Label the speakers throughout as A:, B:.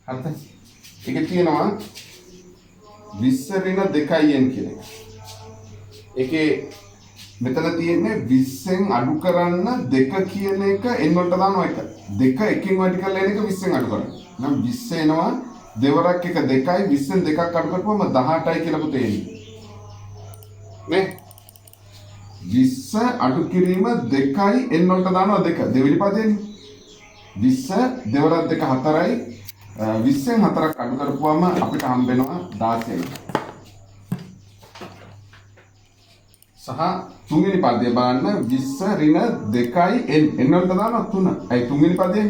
A: හරිද? ඒකේ තියෙනවා 20 ඍණ 2n කියන එක. ඒකේ මෙතන තියෙන්නේ 20න් අඩු කරන්න 2 කියන එක n වලට දානවා 1. 2 1කින් වැඩි කරලා එන එක 20න් අඩු කරන්න. නම් 20 එනවා දෙවරක් එක 2යි 20න් දෙකක් අඩු කරපුවම 18යි කියලා පුතේ එන්නේ. නේ? 20 අඩු කිරීම 2යි n වලට දානවා 2. දෙවෙනි පදේනේ. 20 දෙවරක් 2 4යි 20න් 4ක් අඩු කරපුවම අපිට හම්බ වෙනවා 16. සහ තුන්වෙනි පදේ බලන්න 20 ඍණ 2යි n වලට දානවා 3. අයි තුන්වෙනි පදේ.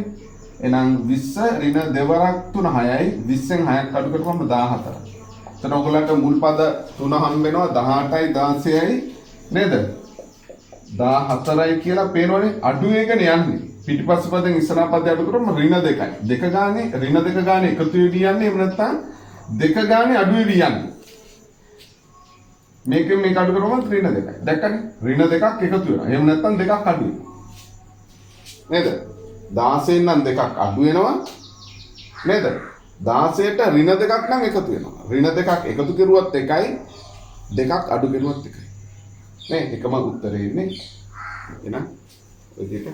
A: එහෙනම් 20 ඍණ දෙවරක් 3 6යි 20න් 6ක් අඩු කරපුවම 14. එතන ඔයගලන්ට මුල් පද 3 හම්බ වෙනවා 18යි 16යි නේද? 14යි කියලා පේනවනේ. අඩු එකනේ යන්නේ. පිටිපස්ස පදෙන් ඉස්සරහ පදේ අඩු කරොම ඍණ 2යි. දෙක ගානේ ඍණ 2 ගානේ එකතු වෙවි යන්නේ. එහෙම නැත්නම් දෙක ගානේ අඩු වෙවි යන්නේ. මේකෙන් මේක අඩු කරොම ඍණ 2යි. දැක්කනේ? ඍණ 2ක් එකතු වෙනවා. එහෙම නැත්නම් දෙකක් අඩු වෙනවා. නේද? 16න් නම් දෙකක් අඩු වෙනවා. නේද? 16ට ඍණ 2ක් නම් එකතු වෙනවා. ඍණ 2ක් එකතු කරුවත් එකයි දෙකක් අඩු කරුවත් එකයි. නේ? එකම උත්තරේ ඉන්නේ. එහෙනම් ඔය දෙක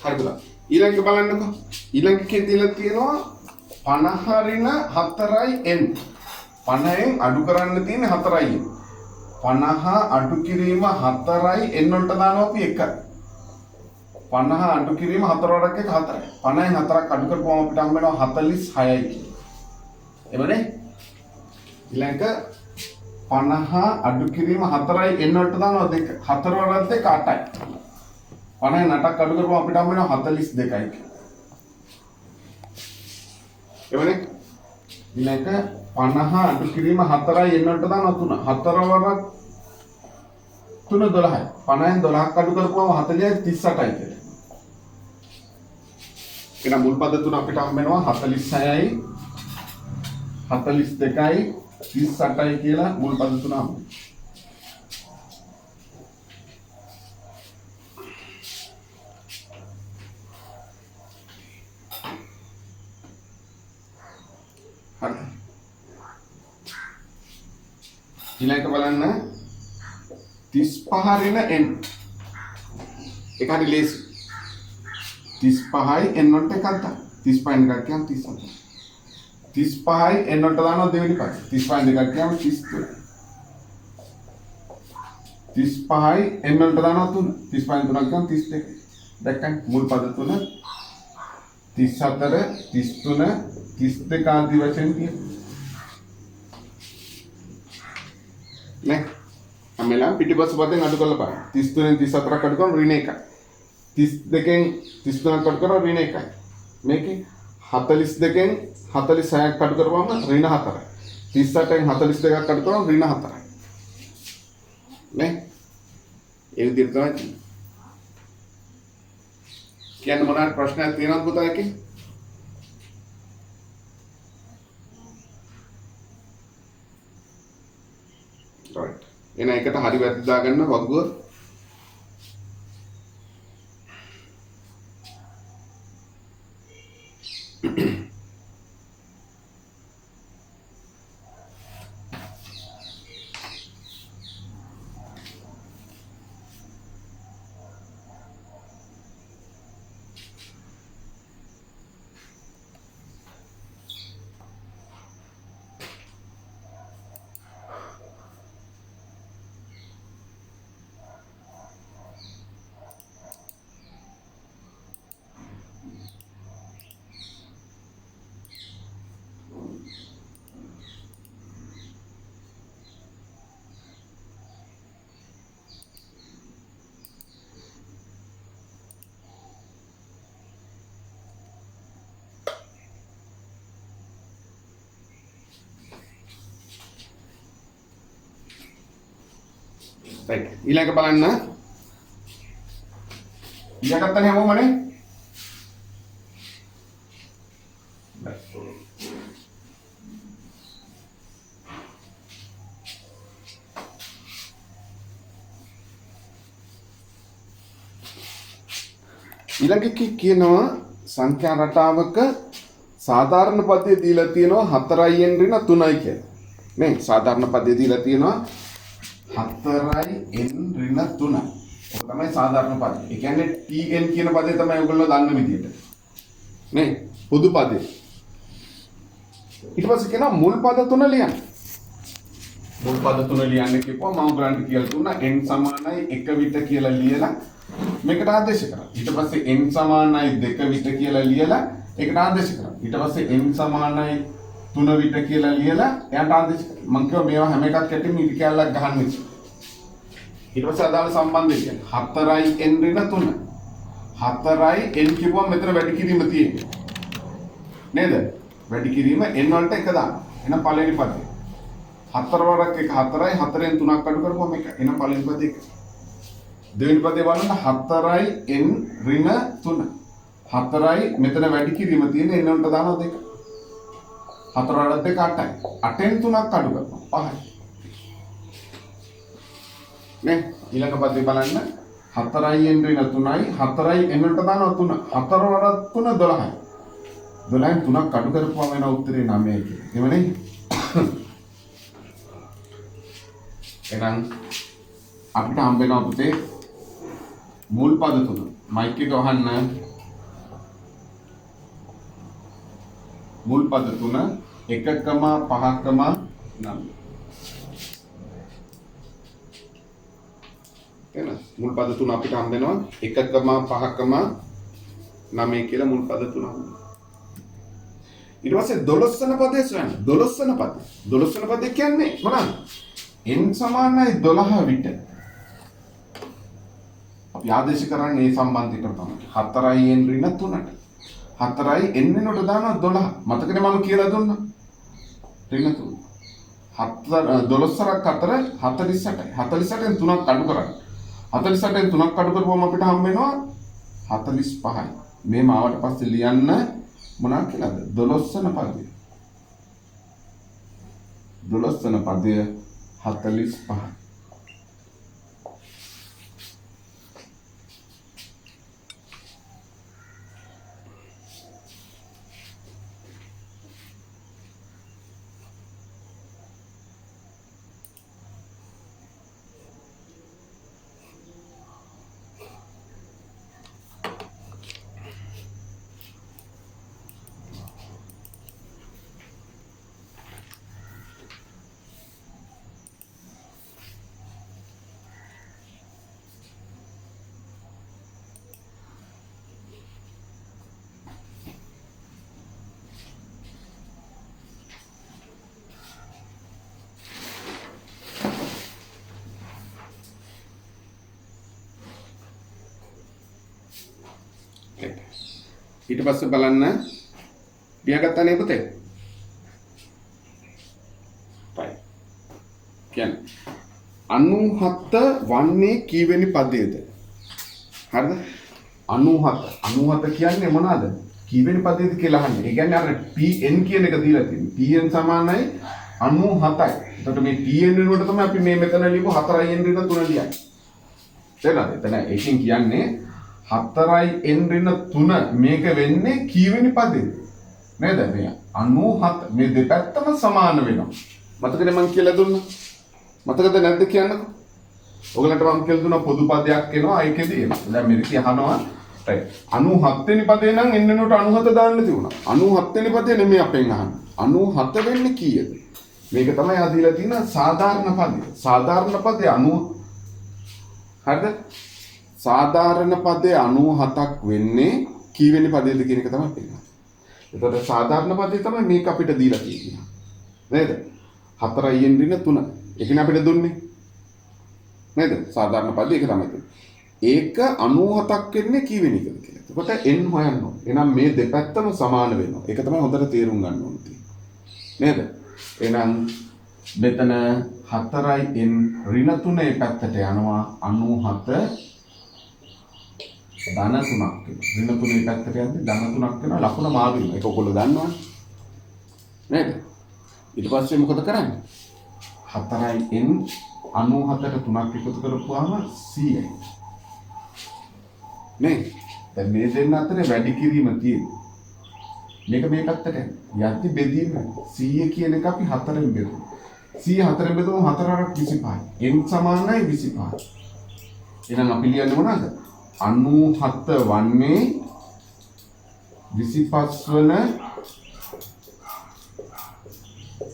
A: හරිද? ඊළඟ බලන්නකෝ. ඊළඟ එකේ දීලා තියෙනවා 50 ඍණ 4යි n. 50න් අඩු කරන්න තියෙන්නේ 4යි n. 50 අඩු කිරීම 4යි n වලට දානවා අපි 1. 50 අඩු කිරීම 4 වරක් එක 4යි. 50න් 4ක් අඩු කරපුවම අපිට හම්බ වෙනවා 46යි කියලා. එවනේ? ඊළඟ 50 අඩු කිරීම 4යි n වලට දානවා 2. 4 වරක් 2 8යි. 50න් 8ක් අඩු කරපුවම අපිට හම්බ වෙනවා 42යි කියලා. එවනේ? ඊළඟ 50 අඩු කිරීම 4යි n වලට දානවා 3. 4 වරක් 3 12යි. 50න් 12ක් අඩු කරපුවම 40යි 38යි කියලා. එහෙනම් මුල් පද තුන අපිට හම්බ වෙනවා 46යි 42යි 38යි කියලා මුල් පද තුන හම්බ වෙනවා. හරි. ඊළඟට බලන්න 35 ඍණ n. ඒක හරි ලේසි. 35යි n වලට එකක් දාන්න. 35න් එකක් කියන්න 37. 35යි n වලට දානවා දෙවෙනි පද. 35න් දෙකක් කියන්න 33. 35යි n වලට දානවා 3. 35න් තුනක් කියන්න 32. දැක්කන් මුල් පද තුන 34 33 32 ආදී වශයෙන් තියෙනවා. නේ? අමෙලා පිටිපස්ස පදෙන් අඩු කරලා බලන්න. 33න් 34ක් අඩු කරන ඍණ 1යි. 32න් 33ක් අඩු කරන ඍණ 1යි. මේකේ 42න් 46ක් අඩු කරපුවම ඍණ 4යි. 38න් 42ක් අඩු කරපුවම ඍණ 4යි. නේ? ඒ විදිහට තමයි. කියන්න මොනවාට ප්‍රශ්නයක් තියෙනවද පුතා එකේ? right. එන එකට හරි වැරදි දාගන්න වගුව. රයිට්. ඊළඟ බලන්න. ලියාගත්තනේ හැමෝමනේ. ඊළඟ කියනවා සංඛ්‍යා රටාවක සාධාරණ පදයේ දීලා තියෙනවා 4යි n ඍණ 3යි කියලා. නේ සාධාරණ පදයේ දීලා තියෙනවා 4යි n ඍණ 3යි. ඔක තමයි සාධාරණ පදය. ඒ කියන්නේ tn කියන පදේ තමයි ඔයගොල්ලෝ දන්න විදිහට. නේ පොදු පදේ. ඊට පස්සේ කියනවා මුල් පද 3 ලියන්න. මුල් පද 3 ලියන්න කියපුවා මම ඔයගලන්ට කියලා දුන්නා n සමානයි 1 විට කියලා ලියලා මේකට ආදේශ කරා. ඊට පස්සේ n සමානයි 2 විට කියලා ලියලා ඒකට ආදේශ කරා. ඊට පස්සේ n සමානයි 3 විට කියලා ලියලා එයාට ආදේශ කරා. මම කිව්වා මේවා හැම එකක් ඇටින් ඉටි කැලලක් ගහන්න ඉච්ච. ඊට පස්සේ අදාළ සම්බන්ධය කියන්නේ 4යි n ඍණ 3. 4යි n කියපුවම මෙතන වැඩි කිරීම තියෙන්නේ. නේද? වැඩි කිරීම n වලට එක දාන්න. එහෙනම් පළවෙනි පදේ. 4 වරක් එක 4යි 4ෙන් 3ක් අඩු කරපුවම එක. එහෙනම් පළවෙනි පදේ එක. දෙවෙනි පදේ බලන්න 4යි n ඍණ 3. 4යි මෙතන වැඩි කිරීම තියෙන n වලට දානවා 2. 4 වරක් 2 8යි. 8ෙන් 3ක් අඩු කරනවා 5යි. නේ ඊළඟ පදේ බලන්න 4යි n ඍණ 3යි 4යි n වලට දානවා 3. 4 වරක් 3 12යි. 12න් 3ක් අඩු කරපුවම එන උත්තරේ 9යි කියලා. එහෙම නේ? එහෙනම් අපිට හම්බ වෙනවා පුතේ මුල් පද 3. මයික් එක වහන්න. මුල් පද 3 1,5,9. එහෙනම් මුල් පද 3 අපිට හම්බ වෙනවා 1,5,9 කියලා මුල් පද 3 හම්බ. ඊට පස්සේ 12 වෙනි පදේ සොයන්න. 12 වෙනි පදේ. 12 වෙනි පදේ කියන්නේ මොනවාද? n සමානයි 12 විට. අපි ආදේශ කරන්නේ මේ සම්බන්ධය තමයි. 4යි n ඍණ 3ට. 4යි n වෙනකොට දානවා 12. මතකනේ මම කියලා දුන්නා. ඍණ 3. 12ක් 4 48යි. 48න් 3ක් අඩු කරන්න. 48න් 3ක් අඩු කරපුවම අපිට හම්බ වෙනවා 45යි. මේ මාවට පස්සේ ලියන්න මොනවා කියලාද? 12 වෙනි පදය. 12 වෙනි පදය 45. ඊට පස්සේ බලන්න ලියාගත්තා නේ පුතේ? right. කියන්නේ 97 වන්නේ කීවෙනි පදයේද? හරිද? 97 කියන්නේ මොනවාද? කීවෙනි පදයේද කියලා අහන්නේ. ඒ කියන්නේ අර pn කියන එක දීලා තියෙනවා. pn සමානයි 97යි. එතකොට මේ pn වෙනුවට තමයි අපි මේ මෙතන ලියපු 4යි n ඍණ 3 ලියන්නේ. තේරෙනවද? එතන ඒකෙන් කියන්නේ 4යි n ඍණ 3 මේක වෙන්නේ කීවෙනි පදේද? නේද? මේ 97 මේ දෙපැත්තම සමාන වෙනවා. මතකද මම කියලා දුන්නා? මතකද නැද්ද කියන්නකෝ? ඔයගලන්ට මම කියලා දුන්නා පොදු පදයක් එනවා ඒකෙදී එනවා. දැන් මෙරිටි අහනවා right 97 වෙනි පදේ නම් n වෙනුවට 97 දාන්න තිබුණා. 97 වෙනි පදේ නෙමෙයි අපෙන් අහන්නේ. 97 වෙන්නේ කීයද? මේක තමයි ආදීලා තියෙන සාධාරණ පදය. සාධාරණ පදේ 90 හරිද? සාධාරණ පදේ 97ක් වෙන්නේ කීවෙනි පදේද කියන එක තමයි පෙන්නන්නේ. එතකොට සාධාරණ පදේ තමයි මේක අපිට දීලා තියෙන්නේ. නේද? 4යි n ඍණ 3. ඒකනේ අපිට දුන්නේ. නේද? සාධාරණ පදේ ඒක තමයි දුන්නේ. ඒක 97ක් වෙන්නේ කීවෙනි එකද කියලා. එතකොට n හොයන්න ඕනේ. එහෙනම් මේ දෙපැත්තම සමාන වෙනවා. ඒක තමයි හොඳට තේරුම් ගන්න ඕනේ. නේද? එහෙනම් මෙතන 4යි n ඍණ 3 පැත්තට යනවා 97 ධන 3ක් වෙනවා. ඍණ 3 පැත්තට යද්දි ධන 3ක් වෙනවා ලකුණ මාරු වෙනවා. ඒක ඔයගොල්ලෝ දන්නවනේ. නේද? ඊට පස්සේ මොකද කරන්නේ? 4යි n 97ට 3ක් එකතු කරපුවාම 100යි. නේ? දැන් මේ දෙන්න අතරේ වැඩි කිරීම තියෙනවා. මේක මේ පැත්තට යද්දි බෙදීම 100 කියන එක අපි 4ෙන් බෙදුවා. 100 4ෙන් බෙදුවම 4 අරක් 25යි. n සමානයි 25යි. එහෙනම් අපි ලියන්නේ මොනවාද? 97 වන්නේ 25 වන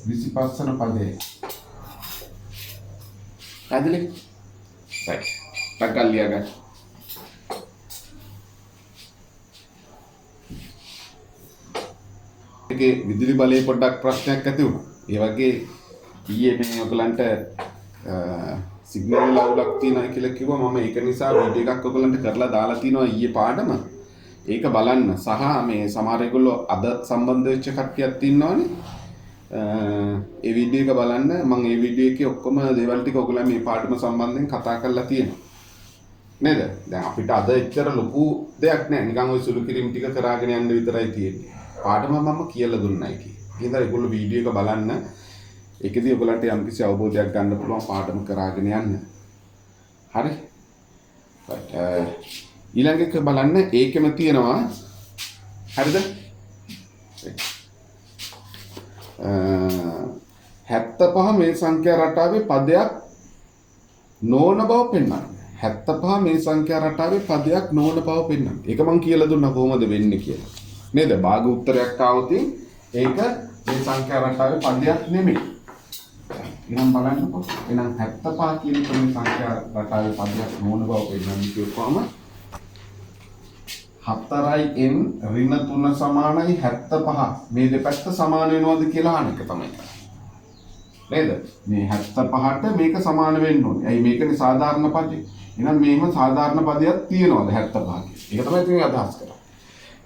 A: 25 වන පදේ. ඇදලි. right. ටක්කල් ලියගන්න. ඒකේ විදුලි බලයේ පොඩ්ඩක් ප්‍රශ්නයක් ඇති වුණා. ඒ වගේ ඊයේ මේ ඔයගලන්ට සිග්නල් වල අවුලක් තියෙනවා කියලා කිව්වා. මම ඒක නිසා වීඩියෝ එකක් ඔයගලන්ට කරලා දාලා තිනවා ඊයේ පාඩම. ඒක බලන්න සහ මේ සමහර ඒගොල්ලෝ අද සම්බන්ධ වෙච්ච කට්ටියක් ඉන්නවනේ. ඒ වීඩියෝ එක බලන්න. මම ඒ වීඩියෝ එකේ ඔක්කොම දේවල් ටික ඔයගලන් මේ පාඩම සම්බන්ධයෙන් කතා කරලා තියෙනවා. නේද? දැන් අපිට අද එච්චර ලොකු දෙයක් නෑ. නිකන් ওই සුළු කිරීම් ටික කරාගෙන යන්න විතරයි තියෙන්නේ. පාඩම මම කියලා දුන්නයි කියේ. ඉතින් ඒගොල්ලෝ වීඩියෝ එක බලන්න. ඒකෙදි ඔයගලන්ට යම්කිසි අවබෝධයක් ගන්න පුළුවන් පාඩම කරාගෙන යන්න. හරි? ඊළඟ එක බලන්න ඒකෙම තියෙනවා. හරිද? 75 මේ සංඛ්‍යා රටාවේ පදයක් නොවන බව පෙන්වන්න. 75 මේ සංඛ්‍යා රටාවේ පදයක් නොවන බව පෙන්වන්න. ඒක මම කියලා දුන්නා කොහොමද වෙන්නේ කියලා. නේද? භාග උත්තරයක් ආවොත් ඒක මේ සංඛ්‍යා රටාවේ පදයක් නෙමෙයි. එහෙනම් බලන්නකො. එහෙනම් 75 කියන මේ සංඛ්‍යා රටාවේ පදයක් නොවන බව පෙන්වන්න කියපුවම 4යි n ඍණ 3 සමානයි 75. මේ දෙපැත්ත සමාන වෙනවද කියලා අහන එක තමයි. නේද? මේ 75ට මේක සමාන වෙන්න ඕනේ. ඇයි මේකනේ සාධාරණ පදේ. එහෙනම් මේම සාධාරණ පදයක් තියෙනවද 75 කියන. ඒක තමයි ඉතින් අදහස් කරන්නේ.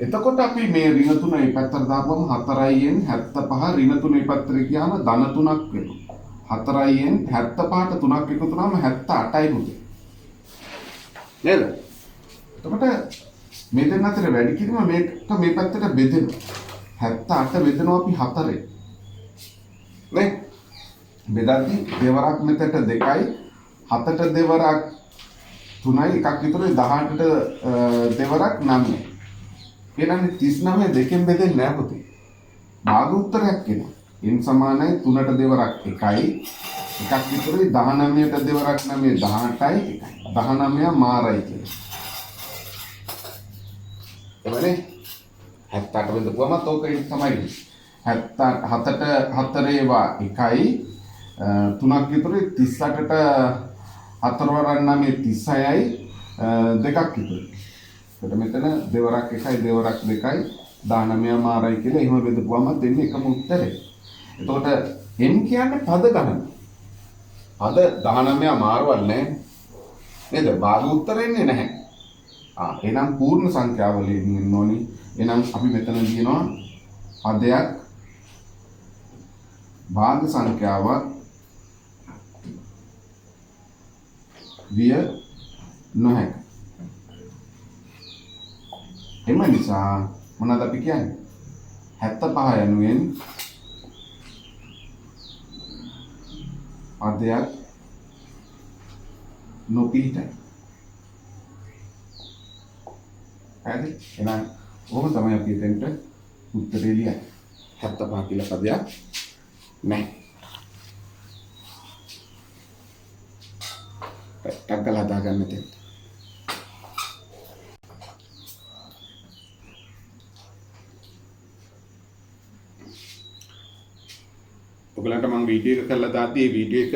A: එතකොට අපි මේ ඍණ 3 මේ පැත්තට දාපුවම 4යි n 75 ඍණ 3 මේ පැත්තට ගියාම ධන 3ක් වෙනවා. 4යි n 75ට 3ක් එකතු වුණාම 78යි මුද. නේද? එතකොට මේ දෙන්න අතර වැඩි කිරීම මේක මේ පැත්තට බෙදෙනවා. 78 බෙදෙනවා අපි 4ෙන්. නේ? බෙදද්දි දෙවරක් මෙතට 2යි 7ට දෙවරක් 3යි එකක් විතරයි 18ට දෙවරක් 9යි. එහෙනම් 39 දෙකෙන් බෙදෙන්නේ නැහැ පුතේ. භාග උත්තරයක් එනවා. n සමානයි 3ට දෙවරක් 1යි එකක් විතරයි 19ට දෙවරක් 9 18යි 19 මාරයි කියලා. එවනේ 78 බෙදපුවම තෝක තමයි 77ට 4 ඒවා 1යි 3ක් විතරයි 38ට 4 වරන් 9 36යි දෙකක් විතරයි. එතකොට මෙතන දෙවරක් 1යි දෙවරක් 2යි 19 මාරයි කියලා එහෙම බෙදපුවම දෙන්නේ එකම උත්තරේ. එතකොට n කියන්නේ පද ගණන. පද 19 මාරවල් නැහැ. නේද? භාග උත්තරෙන්නේ නැහැ. එහෙනම් පූර්ණ සංඛ්‍යාවලින් ඉන්න ඕනි. එහෙනම් අපි මෙතන කියනවා පදයක් භාග සංඛ්‍යාවක් විය නොහැක. එම නිසා මොනවද අපි කියන්නේ? 75 යනුවෙන් පදයක් නොපිහිටයි. හරි? එහෙනම් කොහොම තමයි අපි එතෙන්ට උත්තරේ ලියන්නේ? 75 කියලා පදයක් නැහැ. ටක්කල හදාගන්න එතෙන්ට. ඔයගලන්ට මම වීඩියෝ එක කරලා දාද්දි මේ වීඩියෝ එක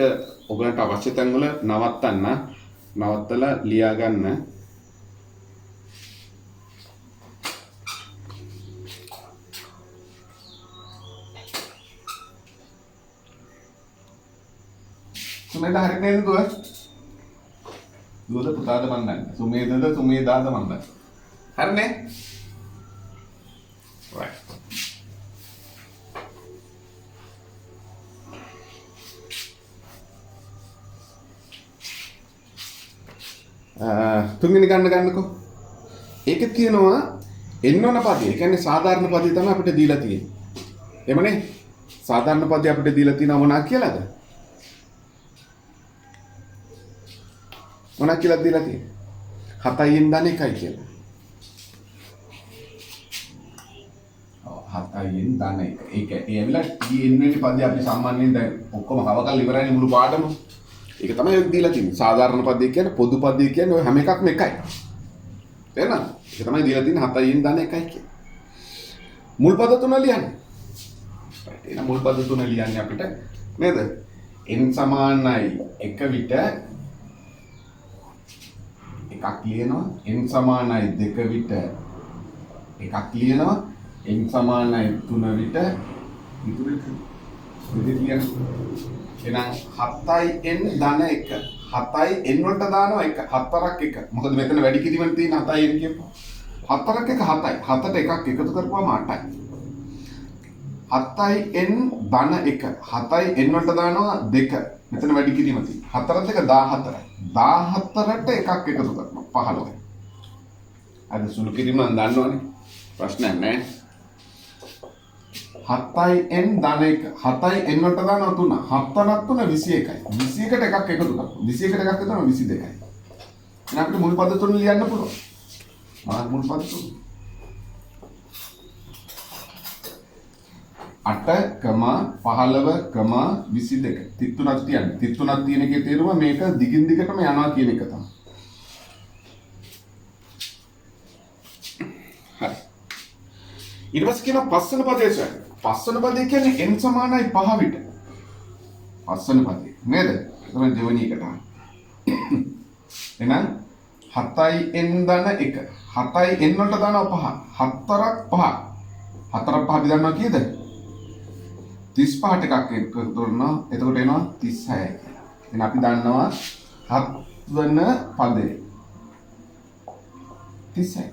A: ඔයගලන්ට අවශ්‍ය තැන් වල නවත්තලා ලියා ගන්න. සුමේද හරියට නේද දුව? දුවද පුතාද මන් දන්නේ. සුමේදාද මන් දන්නේ. හරිනේ? right. තුන්වෙනි ගන්නකෝ. ඒකේ තියෙනවා එන්නවන පදේ. ඒ කියන්නේ සාධාරණ පදේ තමයි අපිට දීලා තියෙන්නේ. එමනේ සාධාරණ පදේ අපිට දීලා තියෙනවා මොනවා කියලාද? මොනවා කියලා දීලා තියෙන්නේ? 7න් ධන 1යි කියලා. 7න් ධන 1. ඒක ඒ ඇවිල්ලා n වෙනි පදේ අපි සාමාන්‍යයෙන් දැන් ඔක්කොම කවකල් ඉවරයිනේ මුළු පාඩම. ඒක තමයි දීලා තියෙන්නේ. සාධාරණ පදේ කියන්නේ පොදු පදේ කියන්නේ ඔය හැම එකක්ම එකයි. තේරෙනවද? ඒක තමයි දීලා තියෙන්නේ 7න් ධන 1යි කියන්නේ. මුල් පද තුන ලියන්නේ. එහෙනම් මුල් පද තුන ලියන්නේ අපිට නේද? n සමානයි 1 විට එකක් ලියනවා. n සමානයි 2 විට එකක් ලියනවා. n සමානයි 3 විට ඉතුරු දෙක එහෙනම් 7න් ධන 1 7යි n වලට දානවා 1 4ක් 1 මොකද මෙතන වැඩි කිරීමෙන් තියෙන 7යි n කියපුවා 4ක් 1 7යි 7ට එකක් එකතු කරපුවාම 8යි 7යි n ධන 1 7යි n වලට දානවා 2 මෙතන වැඩි කිරීම තියෙන 4ත් 1 14යි 14ට එකක් එකතු කරනවා 15යි අද සුළු කිරීම නම් දන්නවනේ ප්‍රශ්නයක් නැහැ 7යි n ධන 1 7යි n වලට දානවා 3 7ක් 3 21යි 21ට එකක් එකතු කරනවා 21ට එකක් එකතු කරනවා 22යි එහෙනම් අපිට මුල් පද තුන ලියන්න පුළුවන් මාත් මුල් පද තුන 8,15,22 තිත්තුනක් තියන්නේ තිත්තුනක් තියෙන එකේ තේරුම මේක දිගින් දිගටම යනවා කියන එක තමයි හරි ඊට පස්සේ කියන පස්වන පදේ සොයන්න පස්වන පදේ කියන්නේ n සමානයි 5 විට පස්වන පදේ නේද තමයි දෙවෙනි එකට එහෙනම් 7යි n ධන 1 7යි n වලට දානවා 5 4ක් 5 4ක් 5 දන්නවා කීයද 35ට එකක් එකතු කරනවා එතකොට එනවා 36යි කියලා එහෙනම් අපි දන්නවා 7 වෙන පදේ 36යි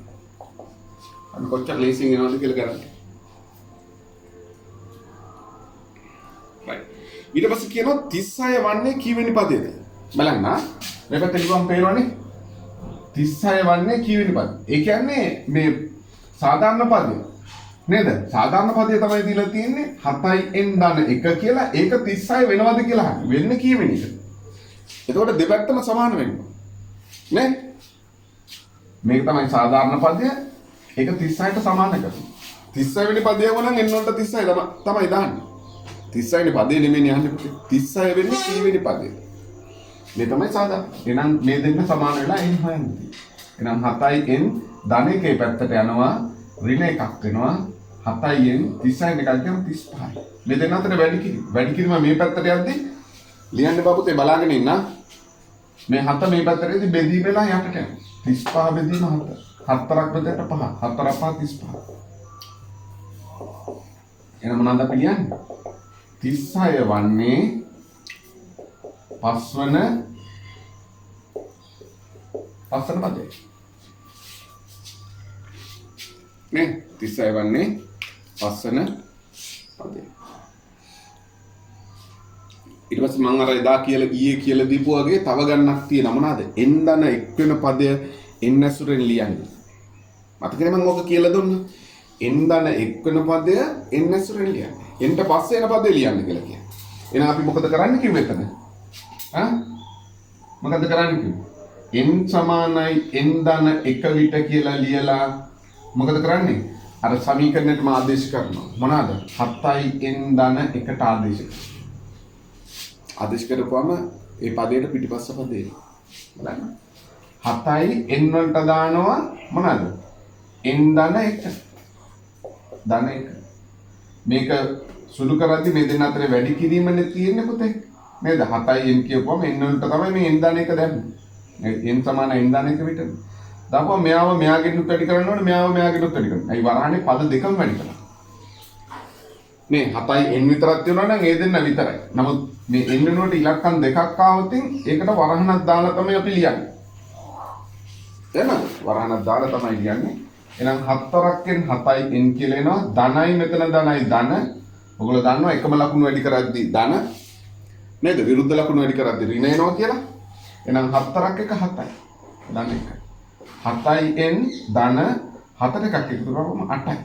A: අපි කොච්චර ලේසියෙන් එනවද කියලා කරන්නේ ඊට පස්සේ කියනවා 36 වන්නේ කීවෙනි පදේද බලන්න මේ පැත්තේ ලියුවම් පේනවනේ 36 වන්නේ කීවෙනි පදේ ඒ කියන්නේ මේ සාධාරණ පදේ නේද සාධාරණ පදේ තමයි දීලා තියෙන්නේ 7යි n ධන 1 කියලා ඒක 36 වෙනවද කියලා අහන්නේ වෙන්නේ කීවෙනිද එතකොට දෙපැත්තම සමාන වෙනවා නේ මේක තමයි සාධාරණ පදය ඒක 36ට සමාන එකක් 36 වෙනි පදය වුණනම් n වලට 36 තමයි දාන්නේ 36 වෙනි පදේ නෙමෙයි යන්නේ 36 වෙන්නේ කීවෙනි පදේද මේ තමයි සාධාරණ එහෙනම් මේ දෙන්න සමාන වෙලා n හොයන්නේ එහෙනම් 7යි n ධන 1 පැත්තට යනවා ඍණ එකක් වෙනවා 7යි n 36 එකක් කියන 35යි මේ දෙන්න අතර වැඩි කිරීම මේ පැත්තට යද්දි ලියන්න බබුතේ බලාගෙන ඉන්න මේ 7 මේ පැත්තට යද්දි බෙදී වෙලා යටට යනවා 35 බෙදීම 7 4ක් බෙදට 5 4ක් 5 35 එහෙනම් මොනවද අපි ලියන්නේ 36 වන්නේ පස්වන පදේ නේ 36 වන්නේ පස්වන පදේ ඊට පස්සේ මම අර එදා කියලා ඊයේ කියලා දීපු වගේ තව ගන්නක් තියෙනවා මොනවාද n ධන 1 වෙන පදය n ඇසුරෙන් ලියන්නේ මතකනේ මම ඕක කියලා දුන්නා n ධන 1 වෙන පදය n ඇසුරෙන් ලියන්නේ n ට පස්සේ එන පදේ ලියන්න කියලා කියන්නේ එහෙනම් අපි මොකද කරන්න කිව්වේ එතන මොකද කරන්න කිව්වේ n සමානයි n ධන 1 විට කියලා ලියලා මොකද කරන්නේ අර සමීකරණයට මා ආදේශ කරනවා මොනවාද 7යි n ධන 1ට ආදේශ කරපුවම ඒ පදයට පිටිපස්ස පදේ බලන්න 7යි n වලට දානවා මොනවාද n ධන 1 ධන 1 මේක සුළු කරද්දි මේ දෙන්න අතර වැඩි කිරීමනේ තියෙන්නේ පුතේ නේද 7යි n කියපුවම n වලට තමයි මේ n ධන 1 දැම්මේ n සමානයි n ධන 1 විතර දාපුවම මෙයාව මෙයාගෙන් උත් වැඩි කරන්න ඕනේ මෙයාව මෙයාගෙන් උත් වැඩි කරන්න. අයි වරහනේ පද දෙකම වැඩි කරලා. මේ 7යි n විතරක් තියෙනවා නම් ඒ දෙන්න විතරයි. නමුත් මේ n වෙනුවට ඉලක්කම් දෙකක් ආවොත් ඒකට වරහනක් දාලා තමයි අපි ලියන්නේ. එහෙනම් වරහනක් දාලා තමයි ලියන්නේ. එහෙනම් 4ක්ෙන් 7යි n කියලා එනවා. ධනයි මෙතන ධනයි ධන. ඔයගොල්ලෝ දන්නවා එකම ලකුණු වැඩි කරද්දී ධන නේද? විරුද්ධ ලකුණු වැඩි කරද්දී ඍණ එනවා කියලා. එහෙනම් 4ක් එක 7යි. ධන 1යි. 7න් ධන 4 එකක් එකතු කරපුවම 8යි.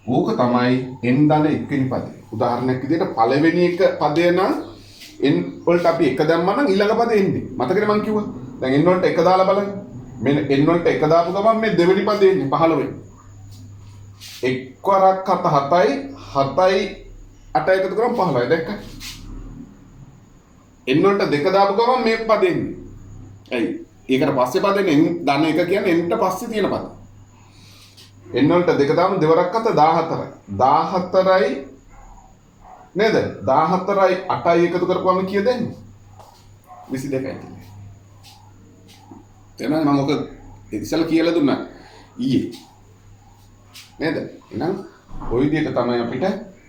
A: ඕක තමයි n ධන 1 වෙනි පදේ. උදාහරණයක් විදිහට පළවෙනි එක පදේ නම් n වලට අපි 1 දැම්මා නම් ඊළඟ පදේ එන්නේ. මතකද මං කිව්වා? දැන් n වලට 1 දාලා බලන්න. මෙන්න n වලට 1 දාපු ගමන් මේ දෙවෙනි පදේ එන්නේ 15 වෙනි. එක් වරක් 7යි 7යි 8 එකතු කරාම 15යි දැක්කද? n වලට 2 දාපු ගමන් මේ පදේ එන්නේ. ඇයි? ඒකට පස්සේ පදේ n ධන 1 කියන්නේ n ට පස්සේ තියෙන පද. n වලට 2 දාම දෙවරක් 7 14යි. 14යි නේද? 14යි 8යි එකතු කරපුවම කීයද එන්නේ? 22යි තියෙන්නේ. එහෙනම් මම ඔක ඉතිසල කියලා දුන්නා ඊයේ. නේද? එහෙනම් ওই විදිහට තමයි අපිට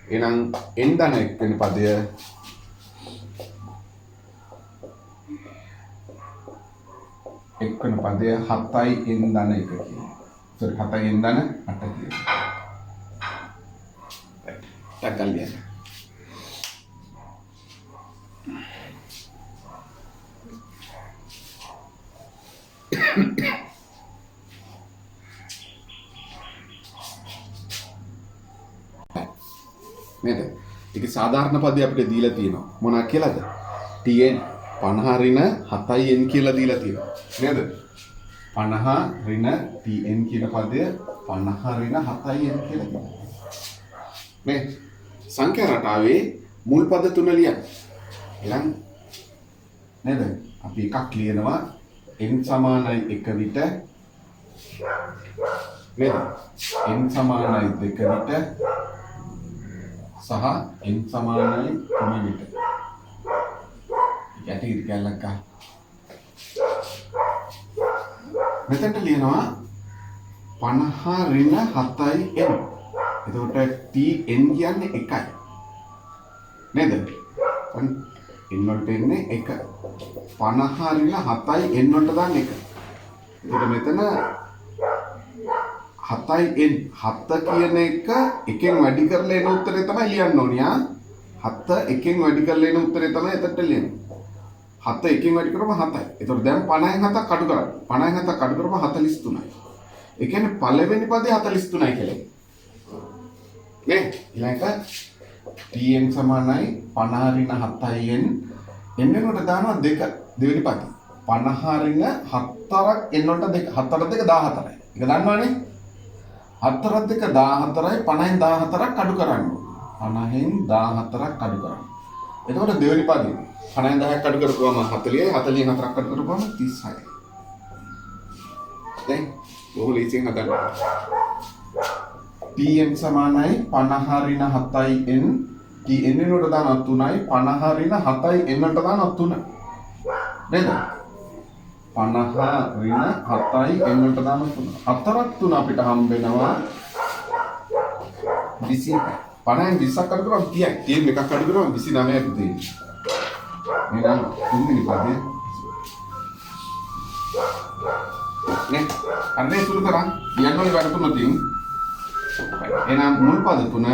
A: එහෙනම් n ධන 1 වෙනි පදය එක් වෙන පදය 7යි n ධන 1 කියන්නේ. sorry 7යි n ධන 8 කියන්නේ. right. ටක්කල්ලිය. නේද? ඒකේ සාධාරණ පදේ අපිට දීලා තියෙනවා. මොනවා කියලාද? tn 50 ඍණ 7n කියලා දීලා තියෙනවා. නේද? 50 ඍණ tn කියන පදය 50 ඍණ 7n කියලා කියනවා. මේ සංඛ්‍යා රටාවේ මුල් පද තුන ලියන්න. එහෙනම් නේද? අපි එකක් ලියනවා n සමානයි 1 විට නේද? n සමානයි 2 විට සහ n සමානයි 3 විට. යටි ඉරිකැලක් ගන්න. මෙතනට ලියනවා 50 ඍණ 7යි n. එතකොට tn කියන්නේ 1යි. නේද? n වලට එන්නේ 1. 50 ඍණ 7යි n වලට දාන්න 1. එතකොට මෙතන 7යි n 7 කියන එක එකෙන් වැඩි කරලා එන උත්තරේ තමයි ලියන්න ඕනේ ආ 7 එකෙන් වැඩි කරලා එන උත්තරේ තමයි එතනට ලියන්නේ 7 එකෙන් වැඩි කරපුවම 7යි. එතකොට දැන් 50න් 7ක් අඩු කරන්න. 50න් 7ක් අඩු කරපුවම 43යි. ඒ කියන්නේ පළවෙනි පදේ 43යි කියලා. නේ? ඊළඟට tn සමානයි 50 ඍණ 7යි n එන්නකොට දානවා 2 දෙවෙනි පදේ. 50 ඍණ 4ක් n වලට 2 4 2 14යි. ඒක දන්නවනේ? 4 2 14යි 50න් 14ක් අඩු කරන්න. 50න් 14ක් අඩු කරන්න. එතකොට දෙවෙනි පදේ 50න් 10ක් අඩු කරපුවම 40යි 40න් 4ක් අඩු කරපුවම 36යි. දැන් බොහෝ ලේසියෙන් හදන්න. tn සමානයි 50 ඍණ 7යි n tn වලට දානවා 3යි 50 ඍණ 7යි n වලට දානවා 3. නේද? 50 ඍණ 7යි n වලට දානවා 3. 4ක් 3 අපිට හම්බ වෙනවා 21. 50න් 20ක් අඩු කරාම 30යි. 30න් එකක් අඩු කරාම 29ක් දෙන්නේ. එහෙනම් තුන්වෙනි පදේ නේ අන්නේ සුළු කරන් කියන්න ඕනේ වැඩ තුන තියෙන. එහෙනම් මුල් පද තුන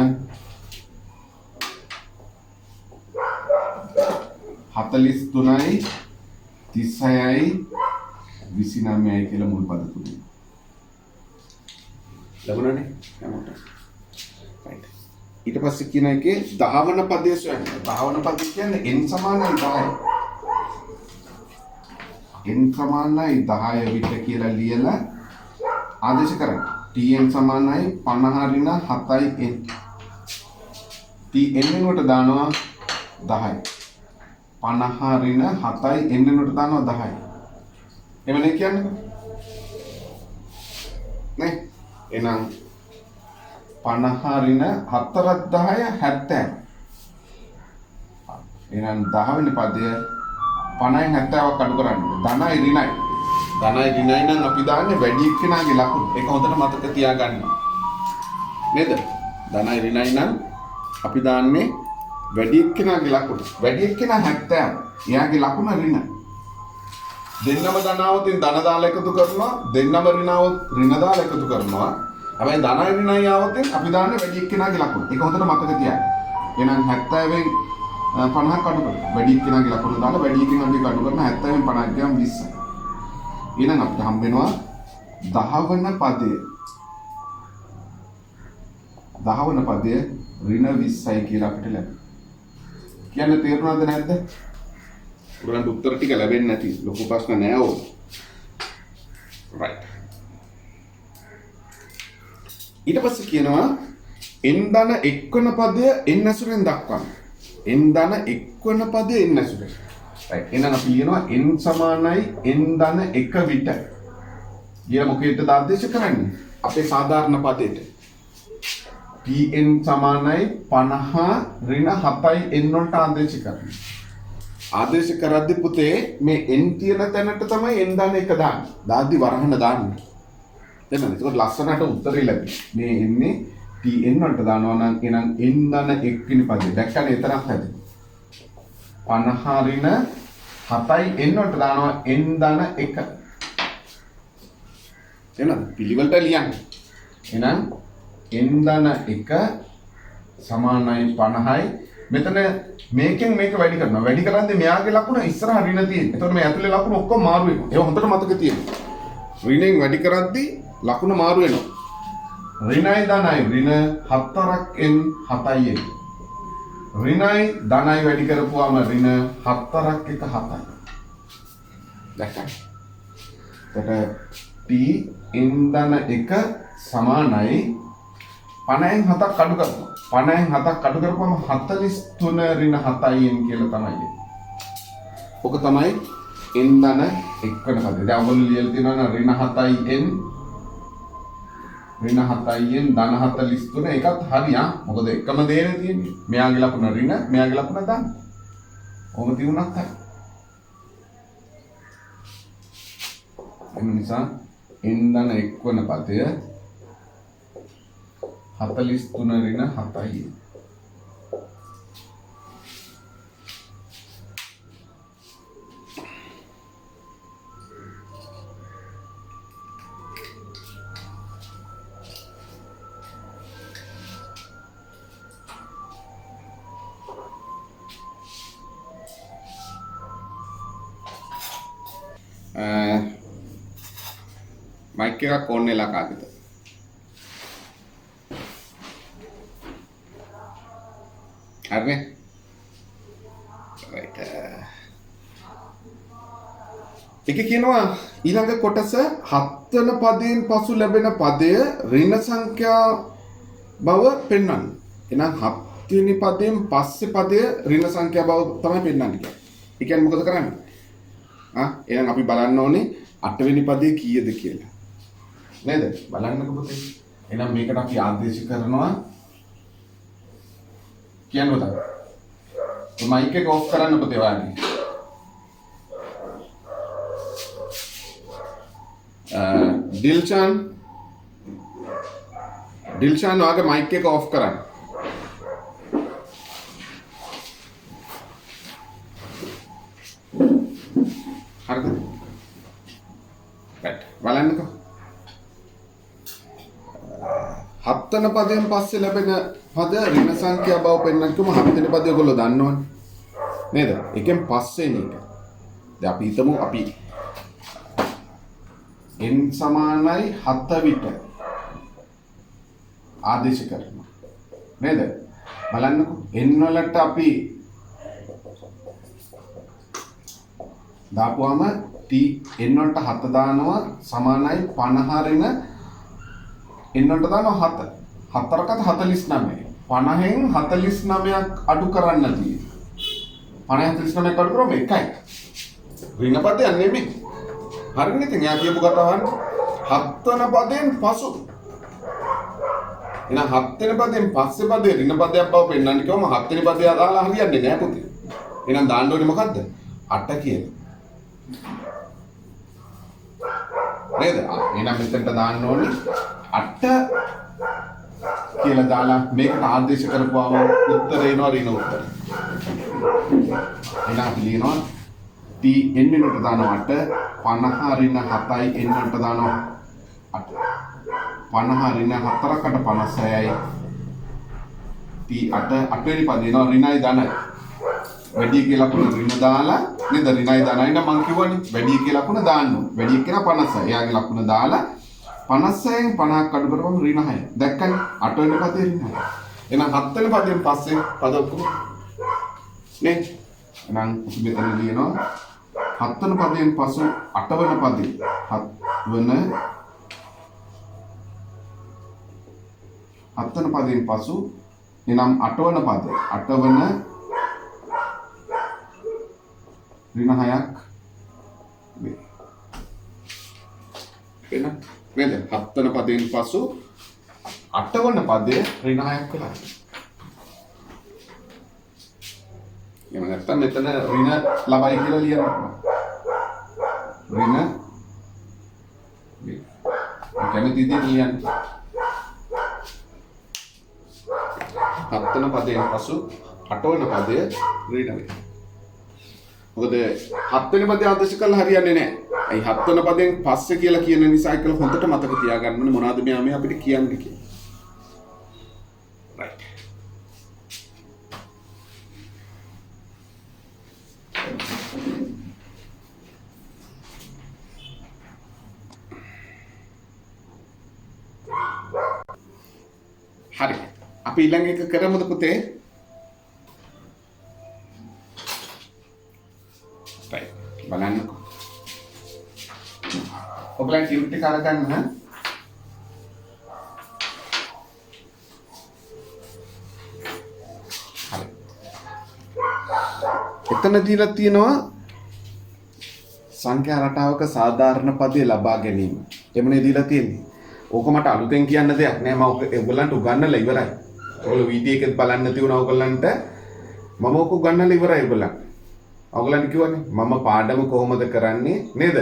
A: 43යි 36යි 29යි කියලා මුල් පද තුනේ. ලැබුණානේ? right. ඊට පස්සේ කියන එකේ 10 වන පදයේ සොයන්න. 10 වන පදේ කියන්නේ n සමානයි 10යි. n සමානයි 10 විට කියලා ලියලා ආදේශ කරන්න. tn සමානයි 50 ඍණ 7යි n. tn එකට දානවා 10යි. 50 ඍණ 7යි n එකට දානවා 10යි. එමනේ කියන්නේ. නේ? එහෙනම් 50 ඍණ 4ක් 10 70. එහෙනම් 10 වෙනි පදය 50න් 70ක් අඩු කරන්න. ධනයි ඍණයි. ධනයි ඍණයි නම් අපි දාන්නේ වැඩි එක්කෙනාගේ ලකුණු. ඒක හොඳට මතක තියාගන්න. නේද? ධනයි ඍණයි නම් අපි දාන්නේ වැඩි එක්කෙනාගේ ලකුණු. වැඩි එක්කෙනා 70. එයාගේ ලකුණ ඍණ. දෙන්නම ධනාවතින් ධන දාලා එකතු කරනවා. දෙන්නම ඍණාවොත් ඍණ දාලා එකතු කරනවා. හැබැයි ධනයි ඍණයි ආවොත් අපි දාන්නේ වැඩි එක්කෙනාගේ ලකුණු. ඒක හොඳට මතක තියාගන්න. එහෙනම් 70න් 50ක් අඩු කරනවා. වැඩි එක්කෙනාගේ ලකුණු දාලා වැඩි එක්කෙනාගේ අඩු කරන 70න් 50ක් ගියාම 20යි. ඊළඟ අපිට හම්බ වෙනවා 10 වන පදය. 10 වන පදය ඍණ 20යි කියලා අපිට ලැබෙනවා. කියන්න තේරුණාද නැද්ද? ඔයගලන්ට උත්තර ටික ලැබෙන්නේ නැති ලොකු ප්‍රශ්න නෑ ඕක. right. ඊට පස්සේ කියනවා n ධන එක්වන පදය n ඇසුරෙන් දක්වන්න. n ධන එක්වන පදය n ඇසුරෙන්. right. එහෙනම් අපි ලියනවා n සමානයි n ධන 1 විට. ඊළ මොකේද ආදේශ කරන්නේ? අපේ සාධාරණ පදයට. pn සමානයි 50 ඍණ 7යි n වලට ආදේශ කරන්නේ. ආදේශ කරද්දී පුතේ මේ n තියෙන තැනට තමයි n ධන 1 දාන්නේ. දාද්දි වරහන දාන්නේ. එහෙනම් ඒක ලස්සනට උත්තරේ ලැබෙනවා. මේ එන්නේ tn වලට දානවා නම් එහෙනම් n ධන 1 වෙනි පදේ. දැක්කනේ එතරම් හැදෙන්නේ. 50 ඍණ 7යි n වලට දානවා n ධන 1. එහෙනම් පිළිවෙලට ලියන්න. එහෙනම් n ධන 1 සමානයි 50යි. මෙතන මේකෙන් මේක වැඩි කරනවා. වැඩි කරද්දී මෙයාගේ ලකුණ ඉස්සරහ ඍණ තියෙනවා. එතකොට මේ ඇතුලේ ලකුණ ඔක්කොම මාරු වෙනවා. ඒක හොඳට මතක තියෙනවා. ඍණෙන් වැඩි කරද්දී ලකුණ මාරු වෙනවා. ඍණයි ධනයි ඍණ 4ක් n 7යි n. ඍණයි ධනයි වැඩි කරපුවාම ඍණ 4ක් 1 7යි. දැක්කද? එතකොට t n ධන 1 සමානයි 50න් 7ක් අඩු කරනවා. 50න් 7ක් අඩු කරපුවම 43 ඍණ 7යි n කියලා තමයි එන්නේ. ඔක තමයි n ධන 1 වෙන පදේ. දැන් ඔයගොල්ලෝ ලියලා තියෙනවා ඍණ 7යි n ඍණ 7යි n ධන 43 ඒකත් හරියා. මොකද එකම දේනේ තියෙන්නේ. මෙයාගේ ලකුණ ඍණ මෙයාගේ ලකුණ ධන. ඔහොම තියුණත් හරි. ඒ නිසා n ධන 1 වෙන පදය 43 ඍණ 7යි. माइक का कौन ने लगा देता अरे राइट එක කියනවා ඊළඟ කොටස 7 වෙනි පදයෙන් පසු ලැබෙන පදය ඍණ සංඛ්‍යා බව පෙන්වන්න. එහෙනම් 7 වෙනි පදයෙන් පස්සේ පදය ඍණ සංඛ්‍යා බව තමයි පෙන්වන්නේ. ඒ කියන්නේ මොකද කරන්නේ? එහෙනම් අපි බලන්න ඕනේ 8 වෙනි පදේ කීයද කියලා. නේද? බලන්නකො පුතේ. එහෙනම් මේකට අපි ආදේශ කරනවා කියන්න උදා. මයික් එක ඔෆ් කරන්න පුතේ වාගේ. දිල්ෂාන් වාගේ මයික් එක ඔෆ් කරන්න. හරිද? right. බලන්නකො. 7 වෙනි පදයෙන් පස්සේ ලැබෙන පද ඍණ සංඛ්‍යා බව පෙන්වන්න කිව්වම 7 වෙනි පදය ඔයගොල්ලෝ දන්නවනේ. නේද? එකෙන් පස්සේ එන එක. දැන් අපි හිතමු අපි n සමානයි 7 විට ආදේශ කරනවා. නේද? බලන්නකො n වලට අපි දාපුවාම t n වලට 7 දානවා සමානයි 50 ඍණ n වලට දානවා 7. 4කට 49. 50න් 49ක් අඩු කරන්න තියෙනවා. 50 49ක් අඩු කරොම 1යි. ඍණ පදයක් නෙමෙයි. හරිනේ ඉතින් යා කියපු කතාවන්න 7 වෙනි පදයෙන් පසු. එහෙනම් 7 වෙනි පදයෙන් පස්සේ පදේ ඍණ පදයක් බව පෙන්වන්න කිව්වම 7 වෙනි පදය දාලා හරියන්නේ නැහැ පුතේ. එහෙනම් දාන්න ඕනේ මොකද්ද? 8 කියලා. නේද? එහෙනම් මෙතනට දාන්න ඕනේ 8 කියලා දාලා මේකට ආදේශ කරපුවාම උත්තර එනවා ඍණ උත්තර. එහෙනම් අපි ලියනවා t n වලට දානවා 8 50 ඍණ 7යි n වලට දානවා 8 50 ඍණ 4කට 56යි t 8 8 වෙනි පදේ එනවා ඍණයි ධනයි වැඩි කියලා ලකුණ ඍණ දාලා නේද ඍණයි ධනයි නම් මං කිව්වනේ වැඩි කියලා ලකුණ දාන්න ඕනේ. වැඩි කියලා 50. එයාගේ ලකුණ දාලා 50න් 50ක් අඩු කරපුවම ඍණ 6. දැක්කනේ 8 වෙනි පදේ ඍණ 6. එහෙනම් 7 වෙනි පදයෙන් පස්සේ පද ඔක්කොම නේ. එහෙනම් අපි මෙතන ලියනවා 7 වෙනි පදයෙන් පසු 8 වෙනි පදේ 7 වෙනි පදයෙන් පසු එනම් 8 වෙනි පදේ 8 වෙනි ඍණ 6ක් වේ. එහෙනම් නේද? 7 වෙනි පදයෙන් පසු 8 වෙනි පදේ ඍණ 6ක් වෙලා. එහෙනම් නැත්තම් මෙතන ඍණ ලබයි කියලා ලියනවා. ඍණ වේ. කැමති දේ ලියන්න. 7 වෙනි පදයෙන් පසු 8 වෙනි පදය ඍණ වේ. මොකද 7 වෙනි පදේ ආදර්ශ කරලා හරියන්නේ නැහැ. අයි 7 වෙනි පදෙන් පස්සේ කියලා කියන නිසා ඒක හොඳට මතක තියාගන්න ඕනේ මොනවද මේ අපිට කියන්නේ කියලා. right. හරි. අපි ඊළඟ එක කරමුද පුතේ? බලන්නකො. ඔයගලන් ටියුට් එක අරගන්න. හරි. එතන දීලා තියෙනවා සංඛ්‍යා රටාවක සාධාරණ පදේ ලබා ගැනීම. එමුනේ දීලා තියෙන්නේ. ඕක මට අලුතෙන් කියන්න දෙයක් නෑ. මම ඔයගලන්ට උගන්වලා ඉවරයි. ඔයගොල්ලෝ වීඩියෝ එකෙත් බලන්න තියුණා ඔයගලන්ට. මම ඕක උගන්වලා ඉවරයි ඔයගලන්ට. ඔයගලන්ට කිව්වනේ මම පාඩම කොහොමද කරන්නේ නේද?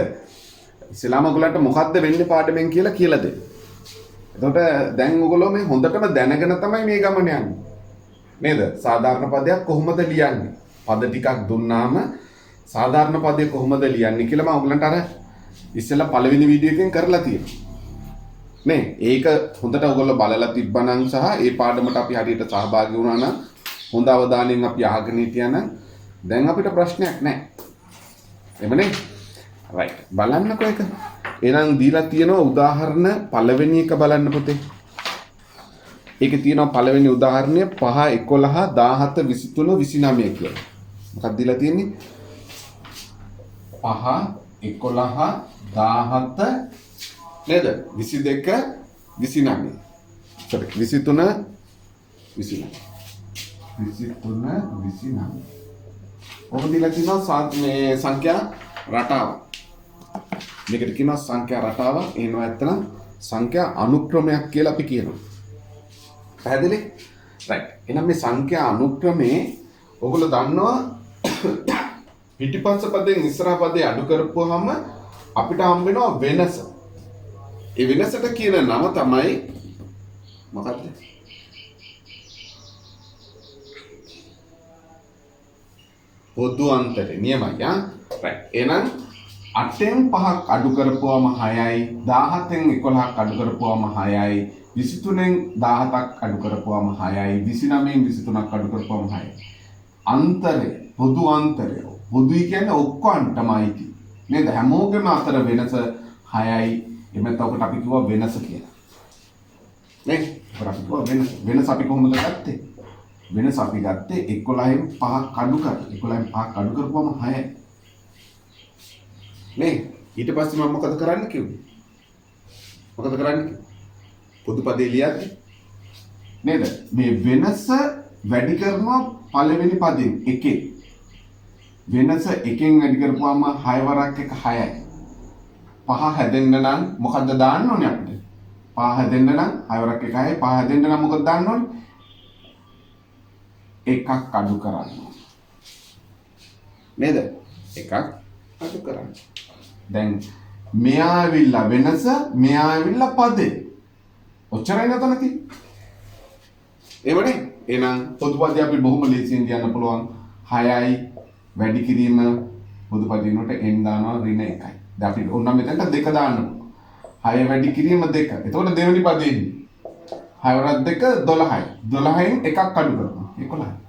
A: ඉස්සෙල්ලාම ඔයගලන්ට මොකද්ද වෙන්නේ පාඩමෙන් කියලා දෙන්න. එතකොට දැන් ඔයගොල්ලෝ මේ හොඳටම දැනගෙන තමයි මේ ගමන යන්නේ. නේද? සාධාරණ පදයක් කොහොමද ලියන්නේ? පද ටිකක් දුන්නාම සාධාරණ පදේ කොහොමද ලියන්නේ කියලා මම ඔයගලන්ට අර ඉස්සෙල්ලා පළවෙනි වීඩියෝ එකෙන් කරලා තියෙනවා. නේ? ඒක හොඳට ඔයගොල්ලෝ බලලා තිබ්බනම් සහ ඒ පාඩමට අපි හරියට සහභාගී වුණා නම් හොඳ අවධානයෙන් අපි අහගෙන හිටියා නම් දැන් අපිට ප්‍රශ්නයක් නැහැ. එමනේ? right. බලන්නකෝ එක. එහෙනම් දීලා තියෙනවා උදාහරණ පළවෙනි එක බලන්න පුතේ. ඒකේ තියෙනවා පළවෙනි උදාහරණය 5 11 17 23 29 කියලා. මොකක්ද දීලා තියෙන්නේ? 5 11 17 නේද? 22 29. sorry 23 29. ඔබ දීලා තියෙනවා මේ සංඛ්‍යා රටාව. මේකට කියනවා සංඛ්‍යා රටාව. එනවා ඇත්තනම් සංඛ්‍යා අනුක්‍රමයක් කියලා අපි කියනවා. පැහැදිලි? right. එහෙනම් මේ සංඛ්‍යා අනුක්‍රමේ ඔයගොල්ලෝ දන්නවා පිටිපස්ස පදයෙන් ඉස්සරහ පදේ අඩු කරපුවාම අපිට හම්බ වෙනවා වෙනස. ඒ වෙනසට කියන නම තමයි මොකක්ද? පොදු අන්තරේ නියමයි යා. right. එහෙනම් 8න් 5ක් අඩු කරපුවාම 6යි 17න් 11ක් අඩු කරපුවාම 6යි 23න් 17ක් අඩු කරපුවාම 6යි 29න් 23ක් අඩු කරපුවාම 6යි. අන්තරේ පොදු අන්තරය. පොදුයි කියන්නේ ඔක්කොන්ටමයි නේද? හැමෝගෙම අතර වෙනස 6යි. එමෙත් ඔකට අපි කිව්වා වෙනස කියලා. නේ? අපි කිව්වා වෙනස අපි කොහොමද ගත්තේ? වෙනස අපි ගත්තේ 11න් 5ක් අඩු කරලා 11න් 5ක් අඩු කරපුවම 6යි. නේ? ඊට පස්සේ මම මොකද කරන්න කිව්වේ? මොකද කරන්නේ? පොදු පදේ ලියද්දී නේද? මේ වෙනස වැඩි කරනවා පළවෙනි පදයෙන් එකේ. වෙනස එකෙන් වැඩි කරපුවාම 6 වරක් එක 6යි. 5 හැදෙන්න නම් මොකද්ද දාන්න ඕනේ අපිට? 5 හැදෙන්න නම් 6 වරක් එක 6යි. 5 හැදෙන්න නම් මොකද දාන්න ඕනේ? එකක් අඩු කරන්න. නේද? එකක් අඩු කරන්න. දැන් මෙයා ඇවිල්ලා වෙනස, මෙයා ඇවිල්ලා පදේ. ඔච්චරයි නතන තියෙන්නේ. එහෙමනේ. එහෙනම් පොදු පදේ අපි බොහොම ලේසියෙන් කියන්න පුළුවන් 6යි වැඩි කිරීම පොදු පදේ වලට n දානවා ඍණ 1යි. දැන් අපි ඕනම් මෙතනට 2 දාන්න. 6 වැඩි කිරීම 2. එතකොට දෙවෙනි පදේ ඉන්නේ. 6 වරක් 2 12යි. 12න් එකක් අඩු කරනවා. 11යි.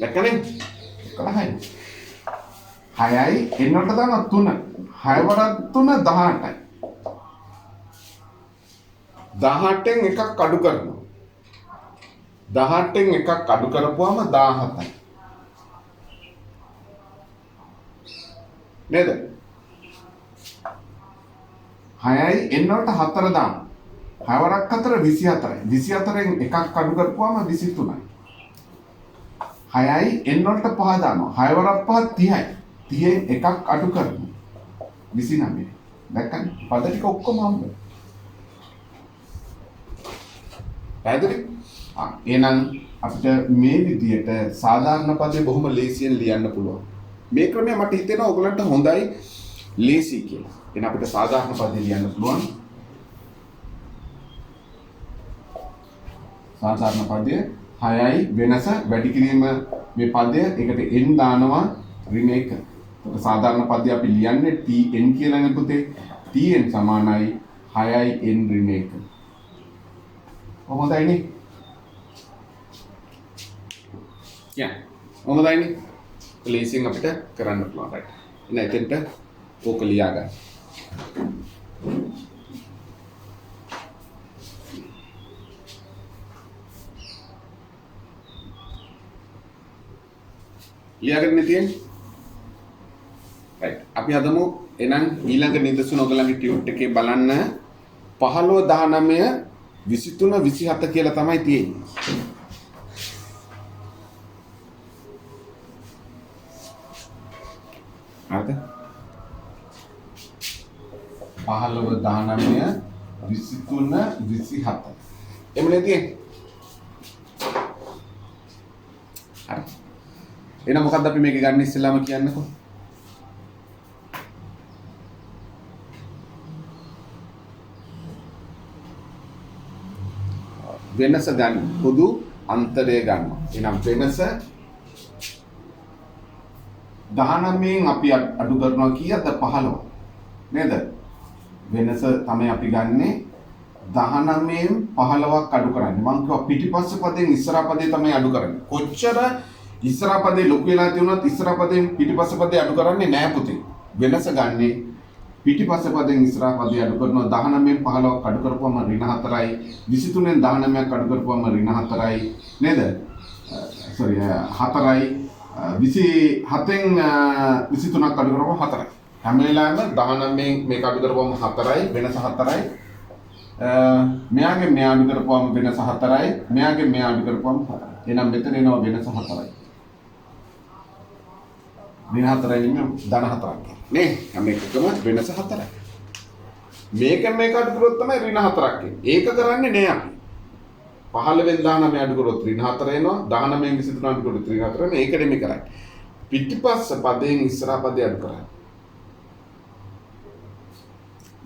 A: දැක්කනේ 11යි 6යි n වලට දානවා 3 6 වරක් 3 18යි 18න් එකක් අඩු කරනවා 18න් එකක් අඩු කරපුවාම 17යි නේද 6යි n වලට 4 දානවා 6 වරක් 4 24යි 24න් එකක් අඩු කරපුවාම 23යි 6යි n වලට 5 දානවා 6 වරක් 5 30යි 30න් එකක් අඩු කරනවා 29යි දැක්කනේ පද ටික ඔක්කොම හම්බ පැහැදිලි එහෙනම් අපිට මේ විදියට සාධාරණ පදේ බොහොම ලේසියෙන් ලියන්න පුළුවන් මේ ක්‍රමය මට හිතෙනවා ඔයගලන්ට හොඳයි ලේසි කියලා එහෙනම් අපිට සාධාරණ පදේ ලියන්න පුළුවන් සාධාරණ පදය 6යි වෙනස වැඩි කිරීම මේ පදය එකට n දානවා ඍණ 1. ඒක සාධාරණ පදය අපි ලියන්නේ tn කියලානේ පුතේ. tn සමානයි 6යි n ඍණ 1. කොහොමදයිනේ? කොහොමදයිනේ? ලේසියෙන් අපිට කරන්න පුළුවන් right. එහෙනම් එතෙන්ට ඕක ලියා ගන්න. ලියාගන්න තියෙන්නේ right අපි හදමු එහෙනම් ඊළඟ නිදසුන ඔයගලගේ ටියුට් එකේ බලන්න 15 19 23 27 කියලා තමයි තියෙන්නේ හරිද 15 19 23 27 එමුනේ තියෙන්නේ හරි එහෙනම් මොකක්ද අපි මේක ගන්න ඉස්සෙල්ලාම කියන්නකෝ වෙනස ගන්න පොදු අන්තරය ගන්නවා එහෙනම් වෙනස 19න් අපි අඩු කරනවා කීයද 15 නේද වෙනස තමයි අපි ගන්නෙ 19න් 15ක් අඩු කරන්නේ මම කිව්වා පිටිපස්ස පදයෙන් ඉස්සරහ පදේ තමයි අඩු කරන්නේ කොච්චර ඉස්සරහ පදේ ලොකු වෙලා තියුණත් ඉස්සරහ පදයෙන් පිටිපස්ස පදේ අඩු කරන්නේ නැහැ පුතේ. වෙනස ගන්නේ පිටිපස්ස පදයෙන් ඉස්සරහ පදේ අඩු කරනවා 19න් 15ක් අඩු කරපුවම ඍණ 4යි 23න් 19ක් අඩු කරපුවම ඍණ 4යි නේද? sorry 4යි 27න් 23ක් අඩු කරපුවම 4යි. හැම වෙලාවෙම 19න් මේක අඩු කරපුවම 4යි වෙනස 4යි. මෙයාගේ මෙයා අඩු කරපුවම වෙනස 4යි. මෙයාගේ මෙයා අඩු කරපුවම 4යි. එහෙනම් මෙතන එනවා වෙනස 4යි. ඍණ 4යි නෙමෙයි ධන 4ක් නේ හැම එකකම වෙනස 4යි මේක අඩු කරොත් තමයි ඍණ 4ක් එන්නේ ඒක කරන්නේ නෑ අපි 15 වෙනි 19 අඩු කරොත් ඍණ 4 එනවා 19 23 අඩු කරොත් ඍණ 4 එනවා ඒක දෙමි කරන්නේ පිටිපස්ස පදයෙන් ඉස්සරහ පදේ අඩු කරන්නේ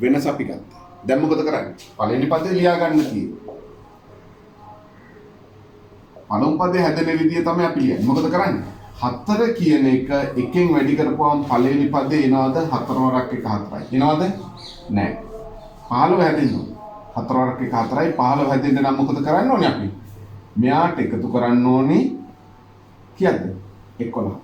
A: වෙනස අපි ගත්තා දැන් මොකද කරන්නේ පළවෙනි පදේ ලියා ගන්න තියෙන්නේ පළමු පදේ හැදෙන විදිය තමයි අපි ලියන්නේ මොකද කරන්නේ 4 කියන එක එකෙන් වැඩි කරපුවම පළවෙනි පදේ එනවද 4 වරක් 1 4යි. එනවද? නැහැ. 15 හැදෙනවා. 4 වරක් 1 4යි 15 හැදෙන්න නම් මොකද කරන්න ඕනේ අපි? මෙයාට එකතු කරන්න ඕනේ කීයද? 11.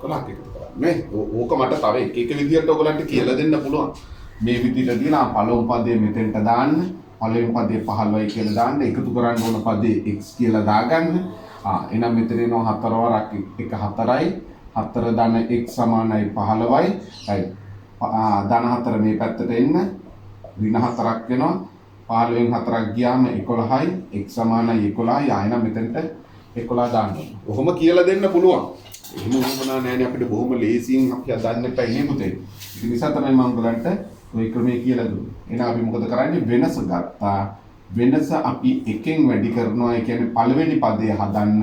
A: 11ක් එකතු කරන්න. නේ? ඕක මට තව එක විදියට ඔයගලන්ට කියලා දෙන්න පුළුවන්. මේ විදියට දිනා පළමු පදේ මෙතෙන්ට දාන්න. පළවෙනි පදේ 15යි කියලා දාන්න. එකතු කරන්න ඕන පදේ x කියලා දාගන්න. එහෙනම් මෙතන එනවා 4 වරක් 1 4යි 4 ධන x සමානයි 15යි right ධන 4 මේ පැත්තට එන්න ඍණ 4ක් වෙනවා 15න් 4ක් ගියාම 11යි x සමානයි 11යි එහෙනම් මෙතනට 11 දාන්න ඕනේ. කොහොම කියලා දෙන්න පුළුවන්. එහෙම වුණා නෑනේ අපිට බොහොම ලේසියෙන් අපි හදන්න එපා නේ පුතේ. ඒක නිසා තමයි මම ඔයගලන්ට ඔය ක්‍රමයේ කියලා දුන්නේ. එහෙනම් අපි මොකද කරන්නේ වෙනස ගත්තා වෙනස අපි එකෙන් වැඩි කරනවා ඒ කියන්නේ පළවෙනි පදේ හදන්න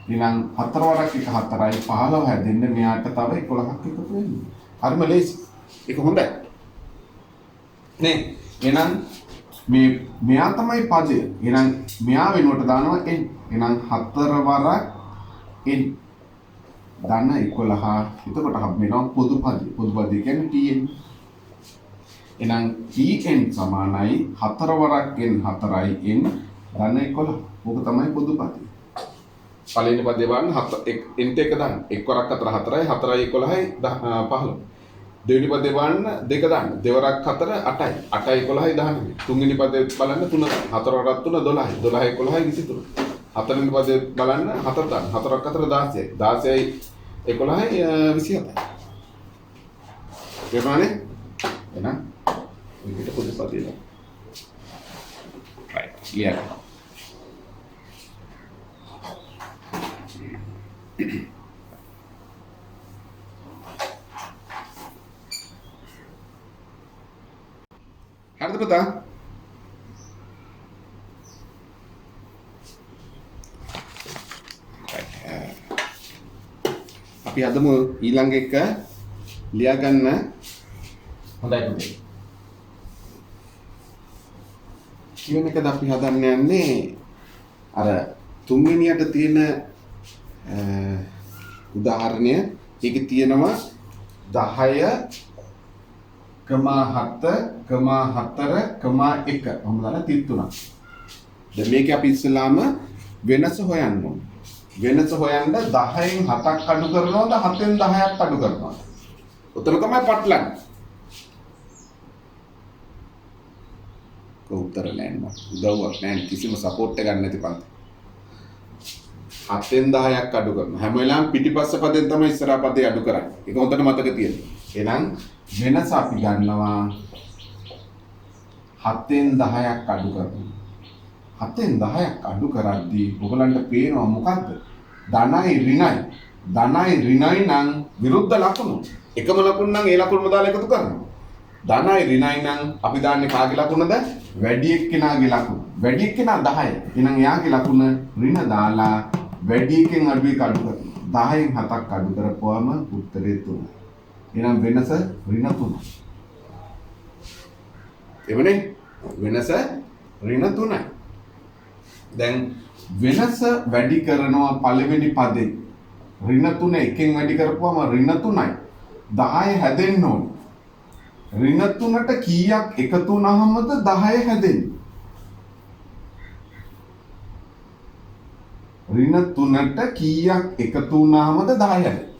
A: එහෙනම් 4 වරක් 1 4යි 15 හැදෙන්න මෙයාට තව 11ක් එකතු වෙනවා. හරිම ලේසි. ඒක හොඳයි. නේ එහෙනම් මෙයා තමයි පදය. එහෙනම් මෙයා වෙනුවට දානවා n. එහෙනම් 4 වරක් n ධන 11 එතකොට හම්බෙනවා පොදු පදේ. පොදු පදේ කියන්නේ tn. එහෙනම් tn සමානයි 4 වරක් n 4යි n ධන 11. ඕක තමයි පොදු පදේ. පළවෙනි පදේ බලන්න එන්ට එක දාන්න. 1 වරක් 4 4යි 4යි 11යි 15. දෙවෙනි පදේ බලන්න 2 දාන්න. 2 වරක් 4 8යි 8යි 11යි 19. තුන්වෙනි පදේ බලන්න 3 දාන්න. 4 වරක් 3 12යි 12යි 11යි 23. හතරවෙනි පදේ බලන්න 4 දාන්න. 4ක් 4 16යි 16යි 11යි 27යි. තේරුණානේ? එහෙනම් විදිහට පොඩි පදේ දාන්න. right clear. හරිද පුතා? අපි අදමු ඊළඟ එක ලියා ගන්න. හොඳයි පුතේ. කියන එකද අපි හදන්න යන්නේ අර තුන්වෙනියට තියෙන උදාහරණය. ඒකේ තියෙනවා 10,7,4,1 මම දාලා 33. දැන් මේක අපි ඉස්සෙල්ලාම වෙනස හොයන්න ඕනේ. වෙනස හොයන්න 10න් 7ක් අඩු කරනවද 7න් 10ක් අඩු කරනවද? උතන තමයි පටලන්නේ. උත්තර නැහැ නේද? උදව්වක් නැහැ කිසිම සපෝට් එකක් නැති පන්ති. 7න් 10ක් අඩු කරනවා. හැම වෙලාවෙම පිටිපස්ස පදෙන් තමයි ඉස්සරහා පදේ අඩු කරන්නේ. ඒක හොඳට මතක තියෙන්න. එහෙනම් වෙනස අපි ගන්නවා 7න් 10ක් අඩු කරනවා. 7න් 10ක් අඩු කරද්දී ඔයගලන්ට පේනවා මොකද්ද? ධනයි ඍණයි. ධනයි ඍණයි නම් විරුද්ධ ලකුණු. එකම ලකුණු නම් ඒ ලකුණුම දාලා එකතු කරනවා. ධනයි ඍණයි නම් අපි දාන්නේ කාගේ ලකුණද? වැඩි එක්කෙනාගේ ලකුණ. වැඩි එක්කෙනා 10. එහෙනම් එයාගේ ලකුණ ඍණ දාලා වැඩි එකෙන් අඩු එක අඩු කරනවා. 10න් 7ක් අඩු කරපුවම උත්තරේ 3. එහෙනම් වෙනස ඍණ 3. එවනේ වෙනස ඍණ 3යි. දැන් වෙනස වැඩි කරනවා පළවෙනි පදේ. ඍණ 3 එකෙන් වැඩි කරපුවම ඍණ 3යි. 10 හැදෙන්න ඕනේ. ඍණ 3ට කීයක් එකතු වුණාමද 10 හැදෙන්නේ? ඍණ 3ට කීයක් එකතු වුණාමද 10 හැදෙන්නේ?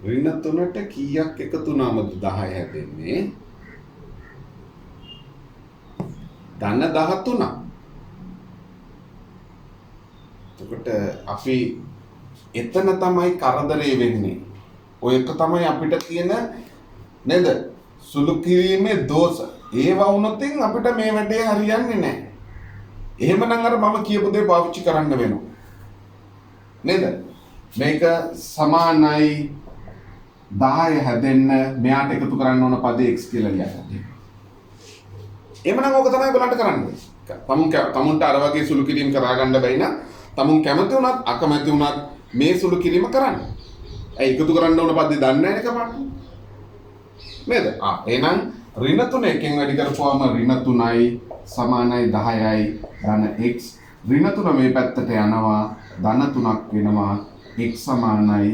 A: ඍණ 3ට කීයක් එකතු වුණාමද 10 හැදෙන්නේ? ධන 13. එතකොට අපි එතන තමයි කරදරේ වෙන්නේ. ඔය එක තමයි අපිට තියෙන නේද? සුළු කිරීමේ දෝෂ. ඒවා වුණොත් අපිට මේ වැඩේ හරියන්නේ නැහැ. එහෙමනම් අර මම කියපු දේ පාවිච්චි කරන්න වෙනවා. නේද? මේක සමානයි 10 හැදෙන්න මෙයාට එකතු කරන්න ඕන පදේ x කියලා ලියන්න. එහෙමනම් ඕක තමයි ඔයගලන්ට කරන්න ඕනේ. තමුන්ට අර වගේ සුළු කිරීම කරා ගන්න බැයි නම් තමුන් කැමති වුණත් අකමැති වුණත් මේ සුළු කිරීම කරන්න. ඒ එකතු කරන්න ඕන පදේ දන්නේ නැහැ නේ කපාට. නේද? එහෙනම් ඍණ 3 එකෙන් වැඩි කරපුවාම ඍණ 3යි සමානයි 10යි ධන x. ඍණ 3 මේ පැත්තට යනවා ධන 3ක් වෙනවා x සමානයි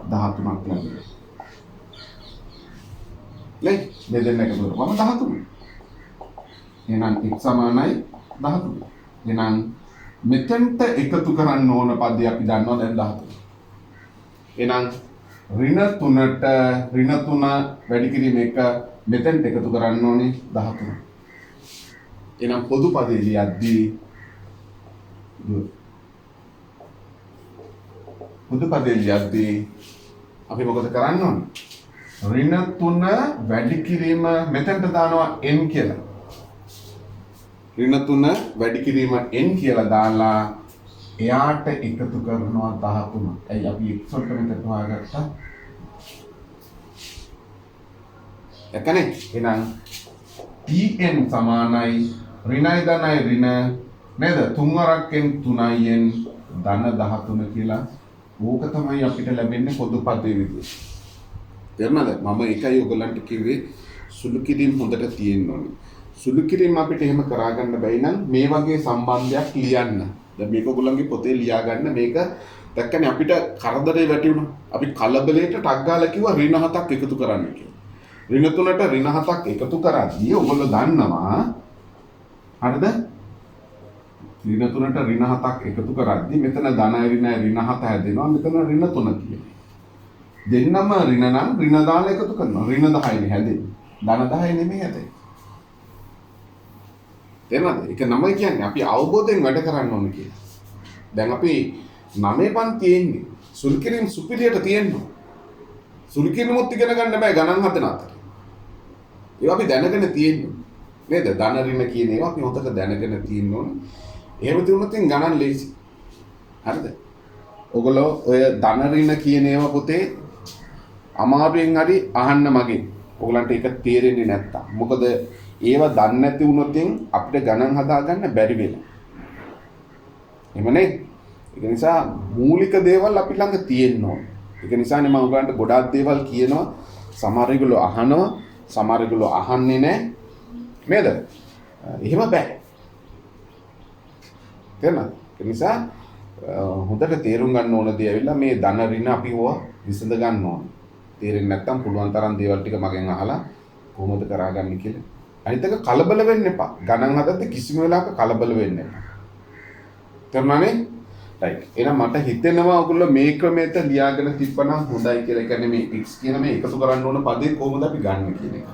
A: 13ක් ලැබෙනවා. නේ දෙන්න එකතු කරපුවම 13. එහෙනම් x සමානයි 13. එහෙනම් මෙතෙන්ට එකතු කරන්න ඕන පදේ අපි දන්නවා දැන් 13. එහෙනම් ඍණ 3ට ඍණ 3 වැඩි කිරීම එක මෙතෙන්ට එකතු කරන්න ඕනේ 13. එහෙනම් පොදු පදේ ලියද්දී පොදු පදේ ලියද්දී අපි මොකද කරන්න ඕනේ? ඍණ 3 වැඩි කිරීම මෙතෙන්ට දානවා n කියලා. ඍණ 3 වැඩි කිරීම n කියලා දාලා එයාට එකතු කරනවා 13. ඇයි අපි x වලට මෙතන හොයාගත්තා? එකනේ. එහෙනම් tn සමානයි ඍණයි ධනයි ඍණ නේද? 3 වරක් n 3යි n ධන 13 කියලා. ඕක තමයි අපිට ලැබෙන්නේ පොදු පදේ විදිහට. තේරුණාද? මම ඒකයි ඔයගලන්ට කිව්වේ සුළු කිරීම හොඳට තියෙන්න ඕනේ. සුළු කිරීම අපිට එහෙම කරගන්න බැයි නම් මේ වගේ සම්බන්ධයක් ලියන්න. දැන් මේක ඔයගොල්ලන්ගේ පොතේ ලියා ගන්න මේක දැක්කනේ අපිට කරදරේ වැටුණා. අපි කලබලයට ටක් ගාලා කිව්වා ඍණ 7ක් එකතු කරන්න කියලා. ඍණ 3ට ඍණ 7ක් එකතු කරද්දී ඔයගොල්ලෝ දන්නවා හරිද? ඍණ 3ට ඍණ 7ක් එකතු කරද්දී මෙතන ධන ඍණ 7 හැදෙනවා. මෙතන ඍණ 3 තියෙනවා. දෙන්නම ඍණ නම් ඍණ දාලා එකතු කරනවා. ඍණ 10නේ හැදෙන්නේ. ධන 10 නෙමෙයි හැදෙන්නේ. තේරුණාද? ඒක නම කියන්නේ අපි අවබෝධයෙන් වැඩ කරන්න ඕන කියලා. දැන් අපි 9 පන්තියේ ඉන්නේ. සුළු කිරීම සුපිරියට තියෙනවා. සුළු කිරීමුත් ඉගෙන ගන්න බෑ ගණන් හදන අතර. ඒවා අපි දැනගෙන තියෙනවා. නේද? ධන ඍණ කියන ඒවා අපි හොතක දැනගෙන තියෙන්න ඕන. එහෙම තිබුණොත් ගණන් ලේසි. හරිද? ඔයගොල්ලෝ ඔය ධන ඍණ කියන ඒවා පොතේ අමාරුවෙන් හරි අහන්න මගෙන්. ඔයගලන්ට ඒක තේරෙන්නේ නැත්තම්. මොකද ඒවා දන්නේ නැති වුණොත් අපිට ගණන් හදාගන්න බැරි වෙනවා. එහෙමනේ. ඒක නිසා මූලික දේවල් අපි ළඟ තියෙන්න ඕන. ඒක නිසානේ මම ඔයගලන්ට ගොඩාක් දේවල් කියනවා. සමහර ඒගොල්ලෝ අහනවා, සමහර ඒගොල්ලෝ අහන්නේ නැහැ. නේද? එහෙම බෑ. තේරුණාද? ඒ නිසා හොඳට තේරුම් ගන්න ඕන දේ ඇවිල්ලා මේ ධන ඍණ අපි හොවා විසඳ ගන්න ඕන. තේරෙන්නේ නැත්නම් පුළුවන් තරම් දේවල් ටික මගෙන් අහලා කොහොමද කරාගන්නේ කියලා. අනිත් එක කලබල වෙන්න එපා. ගණන් හදද්දී කිසිම වෙලාවක කලබල වෙන්න එපා. තේරුණානේ? රයිට්. එහෙනම් මට හිතෙනවා ඔයගොල්ලෝ මේ ක්‍රමයට ලියාගෙන තිබ්බනම් හොඳයි කියලා. ඒ කියන්නේ මේ x කියන මේ එකතු කරන්න ඕන පදේ කොහොමද අපි ගන්න කියන එක.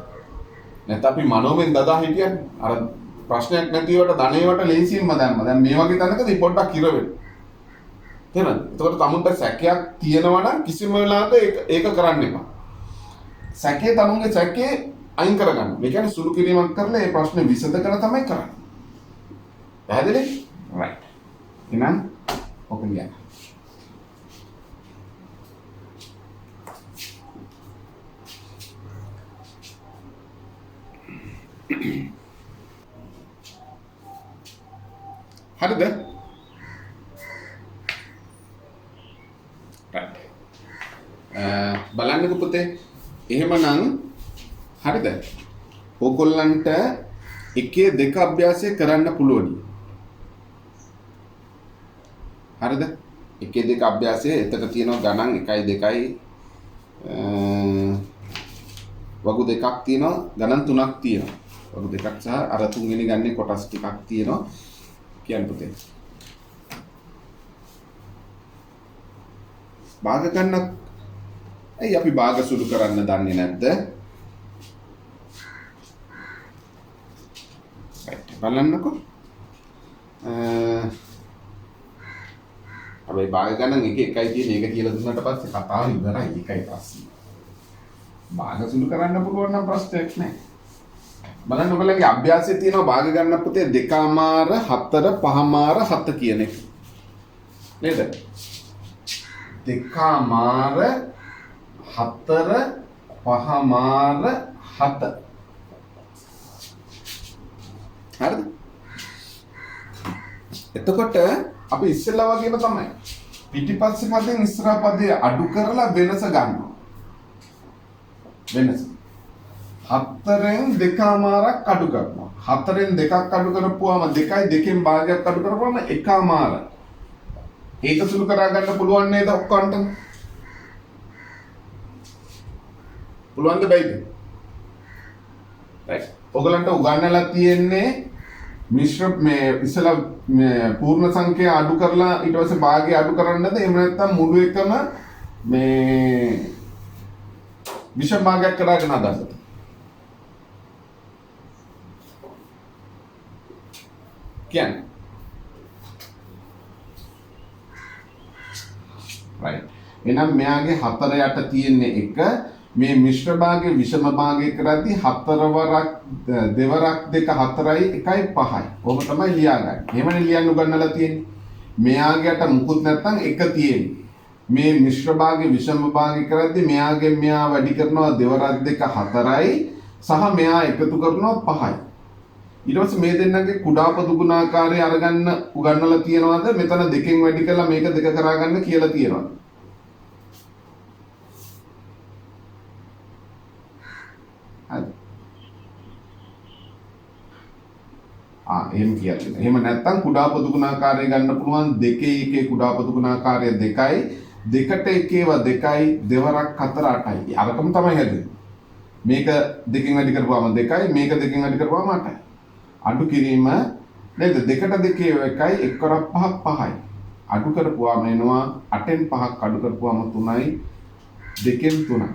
A: නැත්නම් අපි මනෝමෙන් දදා හිටියන්නේ. අර ප්‍රශ්නයක් නැතිවට ධනේවට ලේසියෙන්ම දැම්ම. දැන් මේ වගේ තැනකදී පොඩ්ඩක් ඉර වෙන්න. තේරෙනවද? එතකොට තමුන්ට සැකයක් තියෙනවා නම් කිසිම වෙලාවක ඒක කරන්න එපා. සැකේ තමුන්ගේ සැකේ අයින් කරගන්න. මේ කියන්නේ සුළු කිරීමක් කරලා මේ ප්‍රශ්නේ විසඳගෙන තමයි කරන්නේ. පැහැදිලි? රයිට්. එහෙනම් ඔකන් ගියා. හරිද? රයිට්. බලන්නකො පුතේ. එහෙමනම් හරිද? ඕගොල්ලන්ට එකේ දෙක අභ්‍යාසය කරන්න පුළුවනි. හරිද? එකේ දෙක අභ්‍යාසය එතන තියෙනවා ගණන් 1 2 වගු දෙකක් තියෙනවා ගණන් 3ක් තියෙනවා. වගු දෙකක් සහ අර තුන්වෙනි ගන්නේ කොටස් ටිකක් තියෙනවා. කියන්න පුතේ. භාග ගන්න ඇයි අපි භාග සුළු කරන්න දන්නේ නැද්ද? බලන්නකො. හැබැයි භාග ගණන් එක එකයි තියෙන එක කියලා දුන්නාට පස්සේ කතාව ඉවරයි. ඒකයි ප්‍රශ්නේ. භාග සුළු කරන්න පුළුවන් නම් ප්‍රශ්නයක් නැහැ. බලන්න ඔයගලගේ අභ්‍යාසයේ තියෙනවා භාග ගන්න පුතේ 2මාර 4 5මාර 7 කියන එක. නේද? 2මාර 4 5මාර 7. හරිද? එතකොට අපි ඉස්සෙල්ලා වගේම තමයි පිටිපස්සේ පදෙන් ඉස්සරහ පදේ අඩු කරලා වෙනස ගන්නවා. වෙනස 4න් 2මාරක් අඩු කරනවා. 4න් 2ක් අඩු කරපුවාම 2යි 2කින් භාගයක් අඩු කරපුවාම 1මාර. ඒක සුළු කරා ගන්න පුළුවන් නේද ඔක්කොන්ට? පුළුවන්ද බැයිද? රයිට්. ඔයගලන්ට උගන්වලා තියෙන්නේ මිශ්‍ර මේ ඉස්සලා මේ පූර්ණ සංඛ්‍යා අඩු කරලා ඊට පස්සේ භාගය අඩු කරන්නද? එහෙම නැත්නම් මුළු එකම මේ විෂම භාගයක් කරගෙන හදන්නද? කියන්නේ right. එහෙනම් මෙයාගේ 4 යට තියෙන්නේ 1 මේ මිශ්‍ර භාගයේ විෂම භාගය කරද්දී 4 වරක් දෙවරක් 2 4යි 1යි 5යි. ඔබ තමයි ලියාගන්නේ. එහෙමනේ ලියන්න උගන්වලා තියෙන්නේ. මෙයාගේට මුකුත් නැත්නම් 1 තියෙන්නේ. මේ මිශ්‍ර භාගයේ විෂම භාගය කරද්දී මෙයාගෙන් මෙයා වැඩි කරනවා දෙවරක් 2 4යි සහ මෙයා එකතු කරනවා 5යි. ඊට පස්සේ මේ දෙන්නගේ කුඩා පොදු ගුණාකාරය අරගන්න උගන්වලා තියෙනවද? මෙතන 2කින් වැඩි කරලා මේක 2 කරාගන්න කියලා තියෙනවා. හරි. එහෙම කියන්නේ. එහෙම නැත්නම් කුඩා පොදු ගුණාකාරය ගන්න පුළුවන් 2 1 කුඩා පොදු ගුණාකාරය 2යි 2ට 1 2යි දෙවරක් 4 8යි. අරකම තමයි හැදෙන්නේ. මේක දෙකෙන් වැඩි කරපුවාම 2යි මේක දෙකෙන් වැඩි කරපුවාම 8යි. අඩු කිරීම නේද? 2ට 2 1යි 1 කරක් 5ක් 5යි. අඩු කරපුවාම එනවා 8න් 5ක් අඩු කරපුවාම 3යි 2න් 3යි.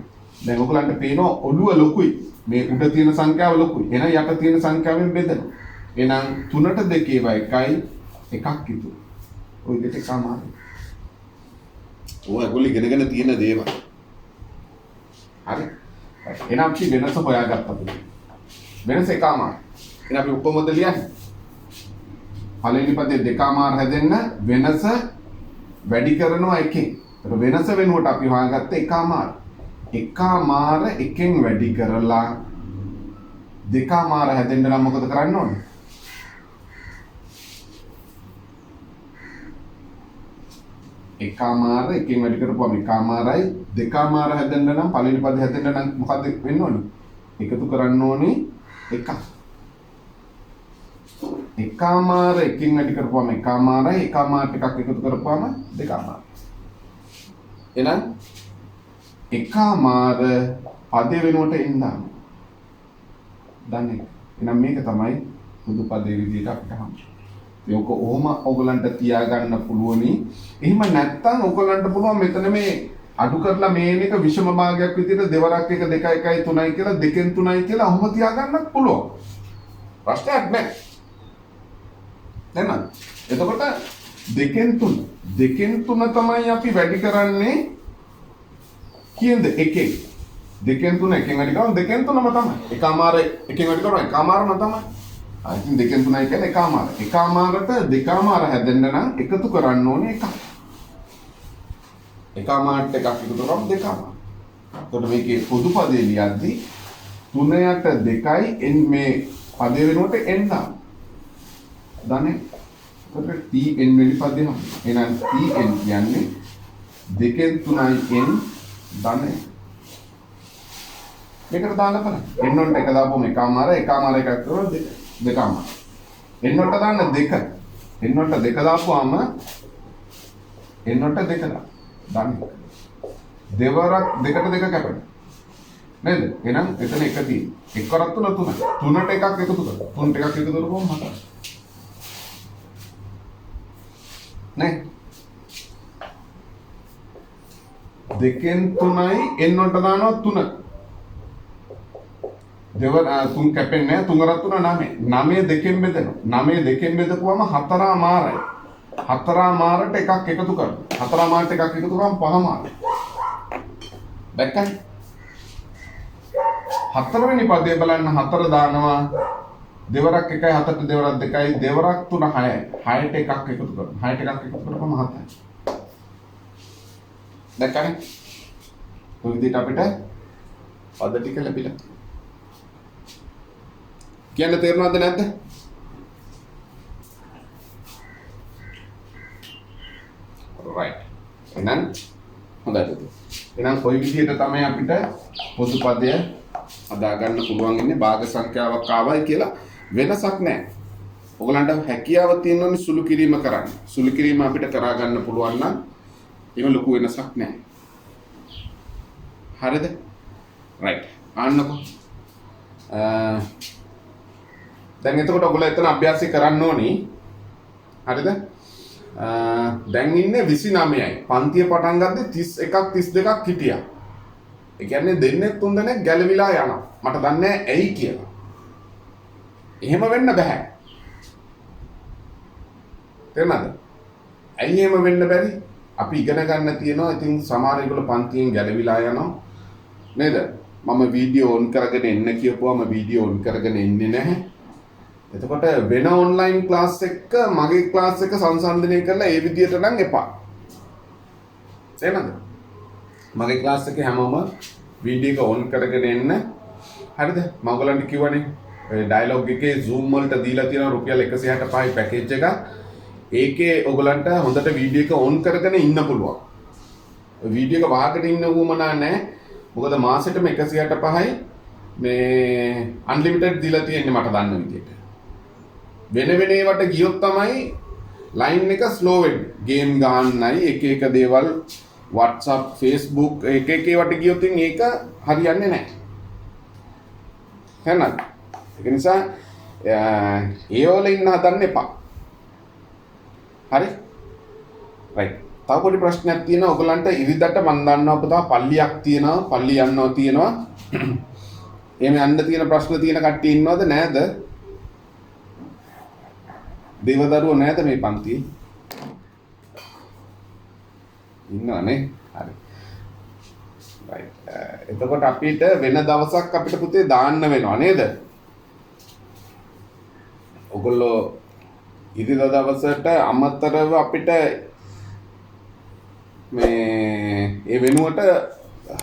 A: දැන් ඔයගලන්ට පේනවා ඔළුව ලොකුයි. මේ උඩ තියෙන සංඛ්‍යාව ලොකුයි. එහෙනම් යට තියෙන සංඛ්‍යාවෙන් බෙදෙනවා. එහෙනම් 3ට 2 1යි එකක් ඉතුරු. ওই දෙක සමානයි. ඔය ඒගොල්ලෝ ඉගෙනගෙන තියෙන දේවල්. හරි. එහෙනම් අපි වෙනස හොයාගත්තා. වෙනස එකමාරයි. එහෙනම් අපි කොහොමද ලියන්නේ? පළවෙනි පදේ දෙකමාර හැදෙන්න වෙනස වැඩි කරනවා එකෙන්. ඒක වෙනස වෙනුවට අපි හොයාගත්තේ එකමාර. එකමාර එකෙන් වැඩි කරලා දෙකමාර හැදෙන්න නම් මොකද කරන්න ඕනේ? එකමාර එකෙන් වැඩි කරපුවම එකමාරයි දෙකමාර හැදෙන්න නම් පළවෙනි පදේ හැදෙන්න නම් මොකද වෙන්න ඕනේ? එකතු කරන්න ඕනේ එකක්. එකමාර එකෙන් වැඩි කරපුවම එකමාරයි එකමාර එකක් එකතු කරපුවම දෙකමාර. එහෙනම් එකමාර පදේ වෙනුවට එන්නා. දන්නේ. එහෙනම් මේක තමයි පොදු පදේ විදිහට අපිට හම්බෙන්නේ. මේක ඔහොම ඔයගලන්ට තියාගන්න පුළුවනි. එහෙම නැත්නම් ඔයගලන්ට පුළුවන් මෙතන මේ අඩු කරලා මේන එක විෂම භාගයක් විදිහට දෙවරක් 1 2 1යි 3යි කියලා 2න් 3යි කියලා ඔහොම තියාගන්නත් පුළුවන්. ප්‍රශ්නයක් නැහැ. නේද? එතකොට 2න් 3 තමයි අපි වැඩි කරන්නේ කියනද එකෙන්. 2න් 3 එකෙන් වැඩි කරනවා 2න් 3ම තමයි. එකමාර එකෙන් වැඩි කරනවා එකමාරම තමයි. ඉතින් 2න් 3යි කියන්නේ එකමාර. එකමාරට දෙකමාර හැදෙන්න නම් එකතු කරන්න ඕනේ එකක්. එකමාරට එකක් එකතු කරාම දෙකමාර. එතකොට මේකේ පොදු පදේ ලියද්දී 3ට 2යි n මේ පදේ වෙනුවට n දාන්න. දන්නේ? එතකොට tn වෙලි පදේ හම්බ. එහෙනම් tn කියන්නේ 2න් 3යි n දන්නේ. මේකට දාන්න බලන්න. n වලට එක දාපුවම එකමාර එකක් කරනවා දෙකමාර. n වලට දාන්න 2. n වලට 2 දාපුවාම n වලට 2 දාන්න. දෙවරක් 2ට 2 කැපෙනවා. නේද? එහෙනම් එතන එක තියෙනවා. 1 කරක් 3 3යි. 3ට එකක් එකතු කරනවා. 3ට එකක් එකතු කරපුවම 7යි. නේ? 2න් 3යි n වලට දානවා 3. දෙවර 3 කැපෙන්නේ නැහැ 3 කරක් 3 9. 9 දෙකෙන් බෙදෙනවා. 9 දෙකෙන් බෙදපුවම 4 මාරයි. 4 මාරට එකක් එකතු කරනවා. 4 මාරට එකක් එකතු කරාම 5 මාරයි. දැක්කද? 4 වෙනි පදේ බලන්න 4 දානවා. දෙවරක් 1යි 7ට දෙවරක් 2යි දෙවරක් 3 6යි. 6ට එකක් එකතු කරනවා. 6ට එකක් එකතු කරපුවම 7යි. දැක්කද? ඔය විදිහට අපිට පද ටික ලැබිලා. කියන්න තේරුණාද නැද්ද? right. එහෙනම් හොඳයි. එහෙනම් කොයි විදිහට තමයි අපිට පොදු පදය හදා ගන්න පුළුවන් ඉන්නේ භාග සංඛ්‍යාවක් ආවයි කියලා වෙනසක් නැහැ. ඔයගලන්ට හැකියාව තියෙනවනේ සුළු කිරීම කරන්න. සුළු කිරීම අපිට කරා ගන්න පුළුවන් නම් ඒක ලොකු වෙනසක් නැහැ. හරිද? right. ආන්නකෝ. දැන් එතකොට ඔයගොල්ලෝ එතන අභ්‍යාසය කරන්න ඕනි. හරිද? දැන් ඉන්නේ 29යි. පන්තිය පටන් ගත්තේ 31ක් 32ක් හිටියා. ඒ කියන්නේ දෙන්නේ තුන් දෙනෙක් ගැලවිලා යනවා. මට දන්නේ නැහැ ඇයි කියලා. එහෙම වෙන්න බෑ. තේරුණාද? ඇයි එහෙම වෙන්න බැරි? අපි ඉගෙන ගන්න තියෙනවා. ඉතින් සමහර ඒගොල්ලෝ පන්තියෙන් ගැලවිලා යනවා. නේද? මම වීඩියෝ ඔන් කරගෙන එන්න කියපුවාම වීඩියෝ ඔන් කරගෙන එන්නේ නැහැ. එතකොට වෙන ඔන්ලයින් ක්ලාස් එක මගේ ක්ලාස් එක සංසන්දනය කරලා ඒ විදියට නම් එපා. තේරෙනවද? මගේ ක්ලාස් එකේ හැමෝම වීඩියෝ එක ඔන් කරගෙන එන්න. හරිද? මම ඔයගලන්ට කිව්වනේ ඔය ඩයලොග් එකේ Zoom වලට දීලා තියෙන රුපියල් 165යි පැකේජ් එක. ඒකේ ඔයගලන්ට හොඳට වීඩියෝ එක ඔන් කරගෙන ඉන්න පුළුවන්. වීඩියෝ එක වහකට ඉන්න උවමනා නැහැ. මොකද මාසෙටම 165යි මේ අන්ලිමිටඩ් දීලා තියෙන්නේ මට දන්න විදියට. වෙන වෙන ඒවට ගියොත් තමයි ලයින් එක ස්ලෝ වෙන්නේ. ගේම් ගන්නයි එක දේවල් WhatsApp Facebook එක ඒවට ගියොත් ඒක හරියන්නේ නැහැ. එහෙනම් ඒක නිසා ඒ වල ඉන්න හදන්න එපා. හරි? රයිට්. තව පොඩි ප්‍රශ්නයක් තියෙනවා. ඔයගලන්ට ඉරිදට මම දන්නවා පුතා පල්ලියක් තියෙනවා, පල්ලි යනවා තියෙනවා. එහෙම යන්න තියෙන ප්‍රශ්න තියෙන කට්ටිය ඉන්නවද නැද්ද? දේවදරුවෝ නැද්ද මේ පන්තියේ? ඉන්නවනේ. හරි. රයිට්. එතකොට අපිට වෙන දවසක් අපිට පුතේ දාන්න වෙනවා නේද? ඔයගොල්ලෝ ඉරිදා දවසට අමතරව අපිට මේ ඒ වෙනුවට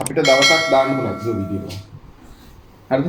A: අපිට දවසක් දාන්න පුළුවන් වීඩියෝ. හරිද?